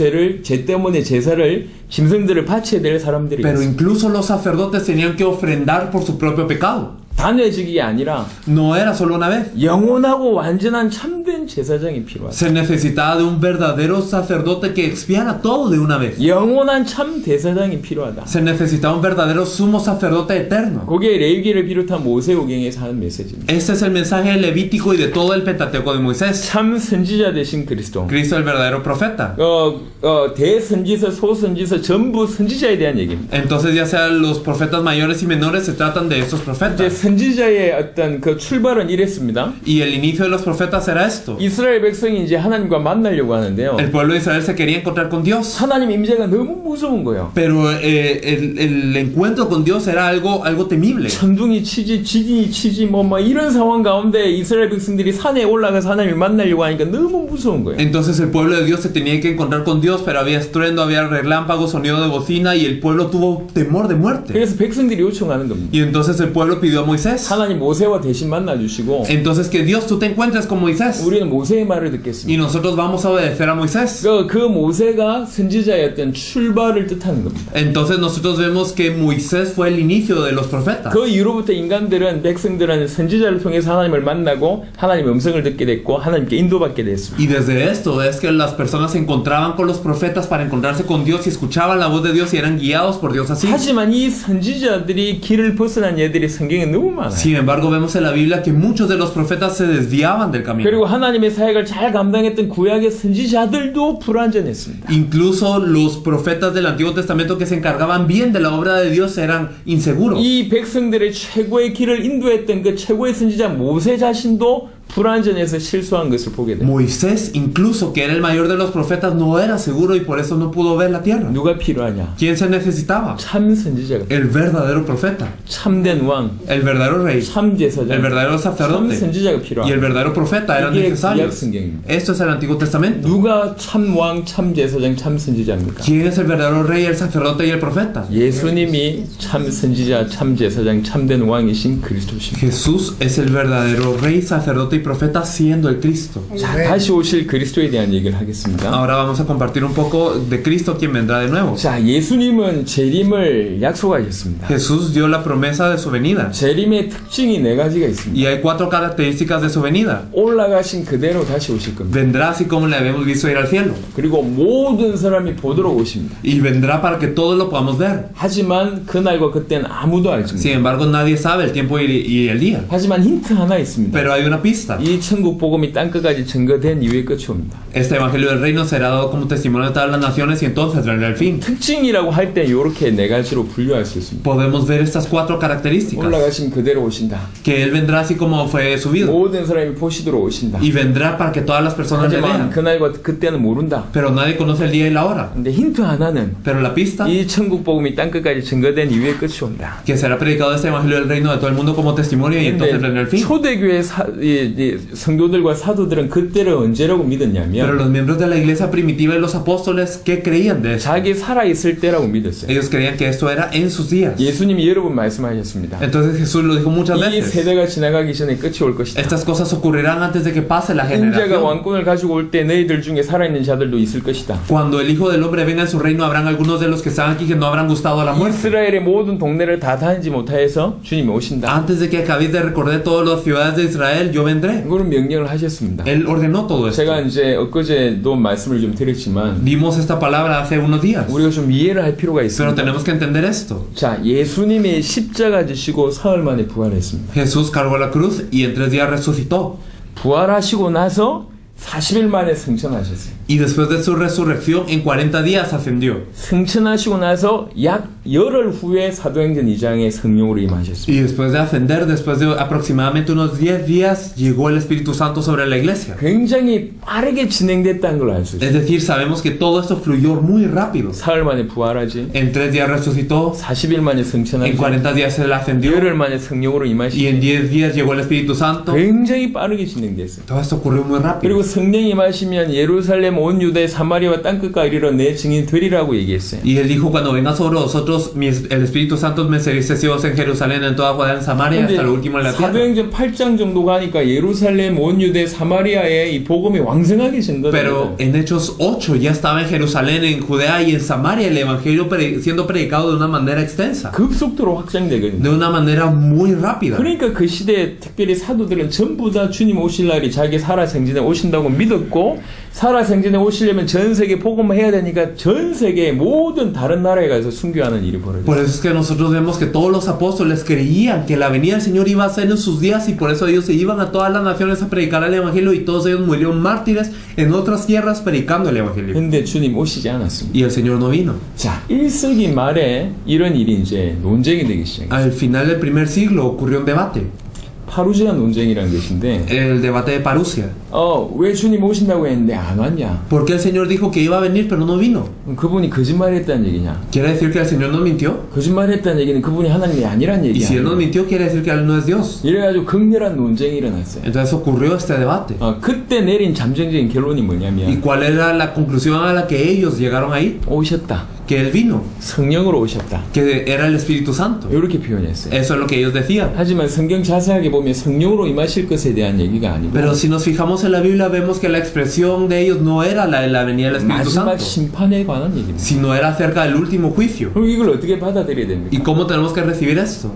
죄 때문에 제사를 짐승들을 바쳐야 될 사람들이 Pero 있어요. incluso los sacerdotes tenían que ofrendar por su propio pecado. 단회직이 아니라 No era solo una vez. 영원하고 완전한 참된 제사장이 필요하다. Se necesitaba de un verdadero sacerdote que expiara todo de una vez. 영원한 참 대사장이 필요하다. Se necesitaba un verdadero sumo sacerdote eterno. 그게 레위기를 비롯한 모세오경에서 하는 메시지입니다. Este es el mensaje levítico y de todo el Pentateuco de Moisés. 참 선지자 되신 그리스도. Cristo el verdadero profeta. 대선지서, 소선지서 전부 선지자에 대한 얘기입니다. Entonces ya sean los profetas mayores y menores se tratan de estos 이제 profetas. 선지자의 어떤 그 출발은 이랬습니다. Y el inicio de los profetas era esto. 이스라엘 백성이 이제 하나님과 만나려고 하는데요. El pueblo de Israel se quería encontrar con Dios. 하나님 임재가 너무 무서운 거예요. Pero el encuentro con Dios era algo temible. 천둥이 치지, 지진이 치지, 뭐 이런 상황 가운데 이스라엘 백성들이 산에 올라가서 하나님을 만나려고 하니까 너무 무서운 거예요. Entonces el pueblo de Dios se tenía que encontrar con Dios, pero había estruendo, había relámpagos, sonido de bocina y el pueblo tuvo temor de muerte. 그래서 백성들이 요청하는 겁니다. Y entonces el pueblo pidió a Moisés. 하나님 모세와 대신 만나주시고 Entonces que Dios tú te encuentres con Moisés. 우리는 모세의 말을 Y 듣겠습니다. nosotros vamos a obedecer a Moisés. 그 모세가 선지자의 어떤 출발을 뜻하는 겁니다. Entonces nosotros vemos que Moisés fue el inicio de los profetas. 그 이후로부터 인간들은 백성들은 선지자를 통해서 하나님을 만나고 하나님의 음성을 듣게 됐고 하나님께 인도받게 됐습니다. Y desde esto es que las personas se encontraban con los profetas para encontrarse con Dios y escuchaban la voz de Dios y eran guiados por Dios así. 하지만 이 선지자들이 길을 벗어난 예들이 성경에 너무 많아요. Sin embargo, vemos en la Biblia que muchos de los profetas se desviaban del camino. 그리고 하나님의 사역을 잘 감당했던 구약의 선지자들도 불완전했습니다. Incluso los profetas del Antiguo Testamento que se encargaban bien de la obra de Dios eran inseguros. 이 백성들의 최고의 길을 인도했던 그 최고의 선지자 모세 자신도 불완전해서 실수한 것을 보게 됩니다. Moisés, incluso que era el mayor de los profetas, no era seguro y por eso no pudo ver la tierra. 누가 필요하냐? ¿Quién se necesitaba? 참 선지자가, El verdadero profeta, 참된 왕, el verdadero rey, 참 제사장, el verdadero 참 sacerdote 선지자가 y el 필요합니다. verdadero profeta eran 이게 구약 necesarios. 성경입니다. Esto es el Antiguo Testamento. 누가 참 왕, 참 제사장, 참 선지자입니까? ¿Quién es el verdadero rey, el sacerdote y el profeta? 예수님이 참 선지자, 참 제사장, 참된 왕이신 그리스도십니다. Jesús es el verdadero rey, sacerdote y profeta siendo el Cristo. 자, 다시 오실 그리스도에 대한 얘기를 하겠습니다. Ahora vamos a compartir un poco de Cristo, quien vendrá de nuevo. 자, 예수님은 재림을 약속하셨습니다. Jesús dio la promesa de su venida. 재림의 특징이 네 가지가 있습니다. Y hay 4 características de su venida. 올라가신 그대로 다시 오실 겁니다. Vendrá así como le habíamos visto ir al cielo. 그리고 모든 사람이 보도록 오십니다. Y vendrá para que todos lo podamos ver. 하지만 그날과 그때는 아무도 알지 Sin 못합니다. embargo, nadie sabe el tiempo y el día. 하지만 힌트 하나 있습니다. Pero hay una pista. 이 천국 복음이 땅끝까지 증거된 이후에 끝이 옵니다. Este evangelio del reino será dado como testimonio de todas las naciones y entonces vendrá el fin. 특징이라고 할 때 이렇게 네 가지로 분류할 수 있습니다. Podemos ver estas 4 características. 올라가신 그대로 오신다. Que Él vendrá así como fue subido. 모든 사람이 보시도록 오신다. Y vendrá para que todas las personas le 하지만 vean. 그날과 그때는 모른다. Pero nadie conoce el día y la hora. 근데 힌트 하나는 Pero la pista, 이 천국 복음이 땅끝까지 증거된 이후에 끝이 온다. que será predicado este evangelio del reino de todo el mundo como testimonio y entonces vendrá el fin. 초대교회 성도들과 사도들은 그때를 언제라고 Pero 믿었냐면 los miembros de la iglesia primitiva y los apóstoles, ¿qué creían de eso? 자기 살아있을 때라고 믿었어요. Ellos creían que esto era en sus días. 예수님이 여러 번 말씀하셨습니다. Entonces Jesús lo dijo muchas 이 veces. 세대가 지나가기 전에 끝이 올 것이다. Estas cosas ocurrirán antes de que pase la 인자가 generación. 왕권을 가지고 올 때 너희들 중에 살아있는 자들도 있을 것이다. Cuando el Hijo del Hombre venga en su reino, habrán algunos de los que están aquí que no habrán gustado a la muerte. 이스라엘의 모든 동네를 다 다니지 못하여서 주님이 오신다. Antes de que acabéis de recorrer todas las ciudades de Israel, yo vendré. 그런 명령을 하셨습니다. Él ordenó todo esto. 제가 이제 엊그제도 말씀을 좀 드렸지만 Vimos esta palabra hace unos días. 우리가 좀 이해를 할 필요가 Pero 있습니다. tenemos que entender esto. 자, 예수님이 십자가 지시고 사흘 만에 부활했습니다. Jesús cargó la cruz y en 3 días resucitó. 부활하시고 나서 40일 만에 승천하셨어요. Y después de su resurrección, en 40 días ascendió. 승천하시고 나서 약 열흘 후에 사도행전 2장에 성령으로 임하셨습니다. Y después de ascender, después de aproximadamente unos 10 días, llegó el Espíritu Santo sobre la iglesia. 굉장히 빠르게 진행됐다는 걸 알 수 있어요. Es decir, sabemos que todo esto fluyó muy rápido. 사흘 만에 부활하지, En 3 días resucitó, 40일 만에 en 승천하지, 40 días se le ascendió, 열흘 만에 성령으로 y 임하시지. en 10 días llegó el Espíritu Santo. 굉장히 빠르게 진행됐어요. Todo esto ocurrió muy rápido. 그리고 성령이 임하시면 예루살렘 온 유대 사마리아와 땅끝까지 이르러 내 증인 되리라고 얘기했어요. Y él dijo, cuando venga sobre vosotros, el Espíritu Santo me seréis testigos en Jerusalén, en toda Judea, en Samaria, hasta lo último de la tierra. 사도행전 8장 정도 가니까 예루살렘 온 유대 사마리아에 이 복음이 왕성하게 Pero 증거돼요. en Hechos 8 ya estaba en Jerusalén, en Judea y en Samaria el Evangelio siendo predicado de una manera extensa, 급속도로 확장되거든요. de una manera muy rápida. 그러니까 그 시대에 특별히 사도들은 전부 다 주님 오실 날이 자기 살아생전에 오신다고 믿었고 살아생전에 오시려면 전 세계 복음을 해야 되니까 전 세계 모든 다른 나라에 가서 순교하는 일이 Por 벌어졌어요. eso es que nosotros vemos que todos los apóstoles creían que la venida del Señor iba a ser en sus días y por eso ellos se iban a todas las naciones a predicar el Evangelio y todos ellos murieron mártires en otras tierras predicando el Evangelio. 근데 주님 오시지 않았습니다. Y el Señor no vino. 자, 1세기 말에 이런 일이 이제 논쟁이 되기 시작했어요. Al final del primer siglo ocurrió un debate, 파루지아 논쟁이라는 것인데 el debate de Parusia. 왜 주님 오신다고 했는데 안 왔냐? ¿Por qué el Señor dijo que iba a venir pero no vino? 그분이 거짓말했다는 얘기냐? ¿Quiere decir que el Señor nos mintió? 거짓말했다는 얘기는 그분이 하나님이 아니란 Y si Él nos 얘기야. mintió, quiere decir que Él no es Dios. 이래가지고 극렬한 논쟁이 일어났어요. Entonces ocurrió este debate. 그때 내린 잠정적인 결론이 ¿Y 뭐냐면 cuál era la conclusión a la que ellos llegaron ahí? 오셨다. Que Él vino, 성령으로 오셨다. que era el Espíritu Santo. 이렇게 표현했어요. Eso es lo que ellos decían. 하지만 성경 자세하게 보면 성령으로 임하실 것에 대한 얘기가 아니고 Pero si nos fijamos en la Biblia, vemos que la expresión de ellos no era la de la venida del Espíritu 마지막 Santo, 심판에 관한 얘기입니다. sino era acerca del último juicio. 그럼 이걸 어떻게 받아들여야 됩니까? ¿Y cómo tenemos que recibir esto?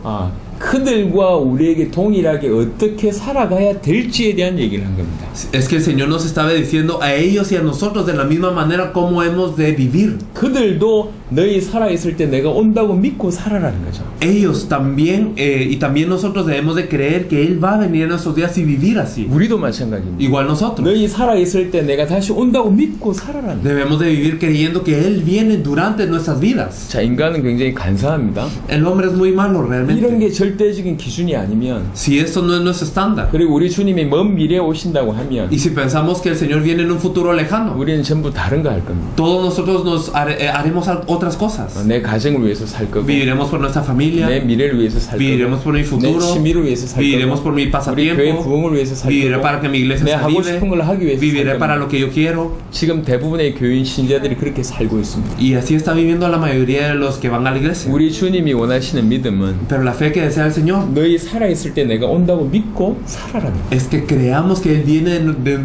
그들과 우리에게 동일하게 어떻게 살아가야 될지에 대한 얘기를 한 겁니다. Es que el Señor nos estaba diciendo a ellos y a nosotros de la misma manera cómo hemos de vivir. 그들도 너희 살아있을 때 내가 온다고 믿고 살아라는 거죠. Ellos también, y también nosotros debemos de creer que Él va a venir en estos días y vivir así. 우리도 마찬가지입니다. Igual nosotros. 너희 살아있을 때 내가 다시 온다고 믿고 살아라는 거죠. Debemos de vivir creyendo que Él viene durante nuestras vidas. 자, 인간은 굉장히 간사합니다. El hombre es muy malo 이런 realmente. 게 절대적인 기준이 아니면 Si esto no es nuestro estándar, 그리고 우리 주님이 먼 미래에 오신다고 하면 y si pensamos que el Señor viene en un futuro lejano, 우리는 전부 다른 거 할 겁니다. todos nosotros nos haremos otras cosas. 내 가정을 위해서 살 거고 Viviremos por nuestra 내 familia, 미래를 위해서 살 viviremos 거고 por mi 내 futuro, 취미를 위해서 살 viviremos 거고 por mi 우리 교회 pasatiempo, 부흥을 위해서 살 viviré 거고 para que mi iglesia 내 se 하고 싶은 걸 하기 avive, 위해서 viviré 살 para 겁니다. lo que yo quiero. 지금 대부분의 교인 신자들이 그렇게 살고 있습니다. Y así está viviendo la mayoría de los que van a la iglesia. 우리 주님이 원하시는 믿음은 Pero la fe que desea el Señor 너희 살아있을 때 내가 온다고 믿고 살아라는 거예요. es que creamos que Él viene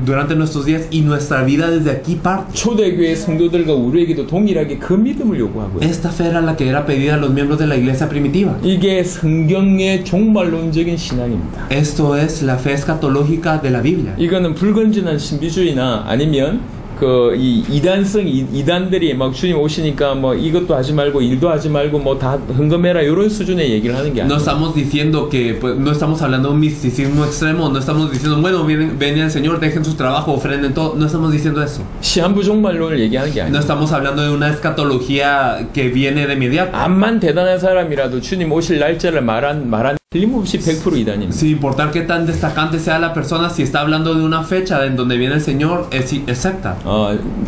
durante nuestros días y nuestra vida desde aquí parte. 초대교회 성도들과 우리에게도 동일하게 그 믿음을 요구하고 있어요. Esta fe era la que era pedida a los miembros de la iglesia primitiva. 이게 성경의 종말론적인 신앙입니다. Esto es la fe escatológica de la Biblia. 이거는 불건전한 신비주의나 아니면 이 이단들이 막 주님 오시니까 뭐 이것도 하지 말고 일도 하지 말고 뭐 다 헌금해라 이런 수준의 얘기를 하는 게 No 아니에요. estamos diciendo que, pues, no estamos hablando de un misticismo extremo, no estamos diciendo, bueno, viene el Señor, dejen su trabajo, ofrenden todo, no estamos diciendo eso. 시한부 종말론을 얘기하는 게 No 아니에요. estamos hablando de una escatología que viene de inmediato. 암만 대단한 사람이라도 주님 오실 날짜를 말한 틀림없이 100% 이단입니다. Sin importar qué tan destacante sea la persona, si está hablando de una fecha en donde viene el Señor, es secta.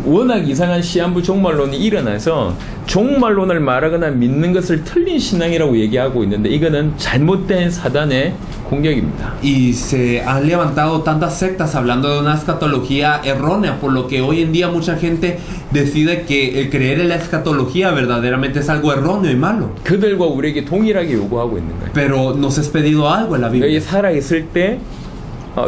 워낙 이상한 시한부 종말론이 일어나서 종말론을 말하거나 믿는 것을 틀린 신앙이라고 얘기하고 있는데 이거는 잘못된 사단의 공격입니다. Y se han levantado tantas sectas hablando de una escatología errónea, por lo que hoy en día mucha gente decide que el creer en la escatología verdaderamente es algo erróneo y malo. 그들과 우리에게 동일하게 요구하고 있는 거예요. Pero nos es pedido algo en la 너희 Biblia. 살아있을 때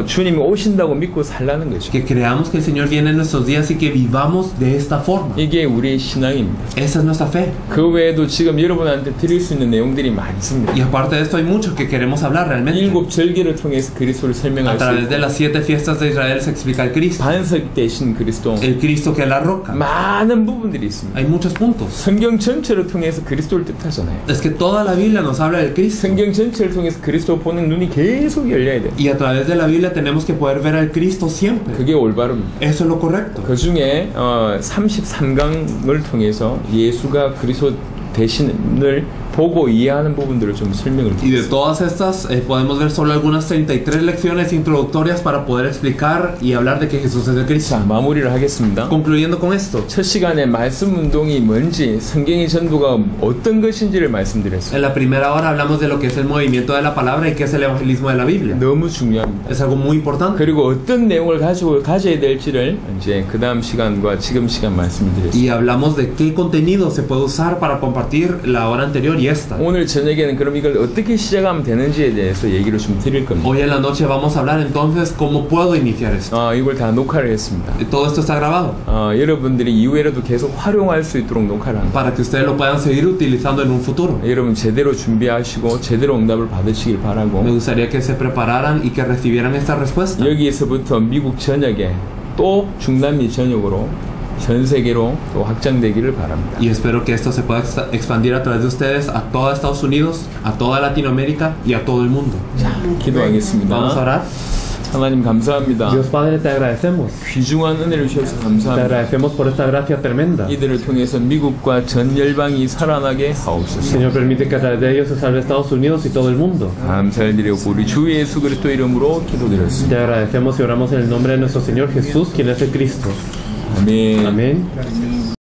주님이 오신다고 믿고 살라는 거죠. Que creamos que el Señor viene en nuestros días y que vivamos de esta forma. 이게 우리의 신앙입니다. Esa es nuestra fe. 그 외에도 지금 여러분한테 드릴 수 있는 내용들이 많습니다. Y aparte de esto hay mucho que queremos hablar realmente. 7 절기를 통해서 그리스도를 A 설명할 수 través de 있고 las 7 fiestas de Israel se explica el Cristo. 반석 대신 그리스도 El Cristo que es la roca. 많은 부분들이 있습니다. Hay muchos puntos. 성경 전체를 통해서 그리스도를 뜻하잖아요. Es que toda la Biblia nos habla del Cristo. 성경 전체를 통해서 그리스도 보는 눈이 계속 열려야 돼요. Y a través de la Biblia tenemos que poder ver al Cristo siempre. 그게 올바릅니다. Eso es lo correcto. 그 중에 33강을 통해서 예수가 그리스도 대신을 보고 이해하는 부분들을 좀 설명을 Y de 드리겠습니다. todas estas podemos ver solo algunas 33 lecciones introductorias para poder explicar y hablar de que Jesús es el Cristo. 자, 마무리를 하겠습니다. Concluyendo con esto, 첫 시간에 말씀 운동이 뭔지, 성경의 전도가 어떤 것인지를 말씀드렸습니다. en la primera hora hablamos de lo que es el movimiento de la palabra y qué es el evangelismo de la Biblia. 너무 중요합니다. Es algo muy importante. 그리고 어떤 내용을 가져야 될지를 이제 그 다음 시간과 지금 시간 말씀드렸습니다. Y hablamos de qué contenido se puede usar para compartir la hora anterior y esta. 오늘 저녁에는 그럼 이걸 어떻게 시작하면 되는지에 대해서 얘기를 좀 드릴 겁니다. Hoy en la noche vamos a hablar entonces cómo puedo iniciar esto. 이걸 다 녹화를 했습니다. Todo esto está grabado 여러분들이 이후에라도 계속 활용할 수 있도록 녹화를 합니다. para que ustedes lo puedan seguir utilizando en un futuro. 여러분 제대로 준비하시고 제대로 응답을 받으시길 Me 바라고 gustaría que se prepararan y que recibieran esta respuesta. 여기에서부터 미국 전역에 또 또 중남미 전역으로 전 세계로 또 확장되기를 바랍니다. Y espero que esto se pueda expandir a través de ustedes a toda Estados Unidos, a toda Latinoamérica y a todo el mundo. 기도하겠습니다. Vamos a orar. 하나님 감사합니다. Dios Padre, te agradecemos. 귀중한 은혜를 주셔서 Te 감사합니다. agradecemos por esta gracia tremenda. 이들을 통해서 미국과 전 열방이 살아나게 하옵소서. Señor, permite que a través de ellos se salve Estados Unidos y todo el mundo. 감사를 드리고 우리 주 예수 그리스도 이름으로 기도드렸습니다. Te agradecemos y oramos en el nombre de nuestro Señor Jesús, quien es el Cristo. 아멘. Amén.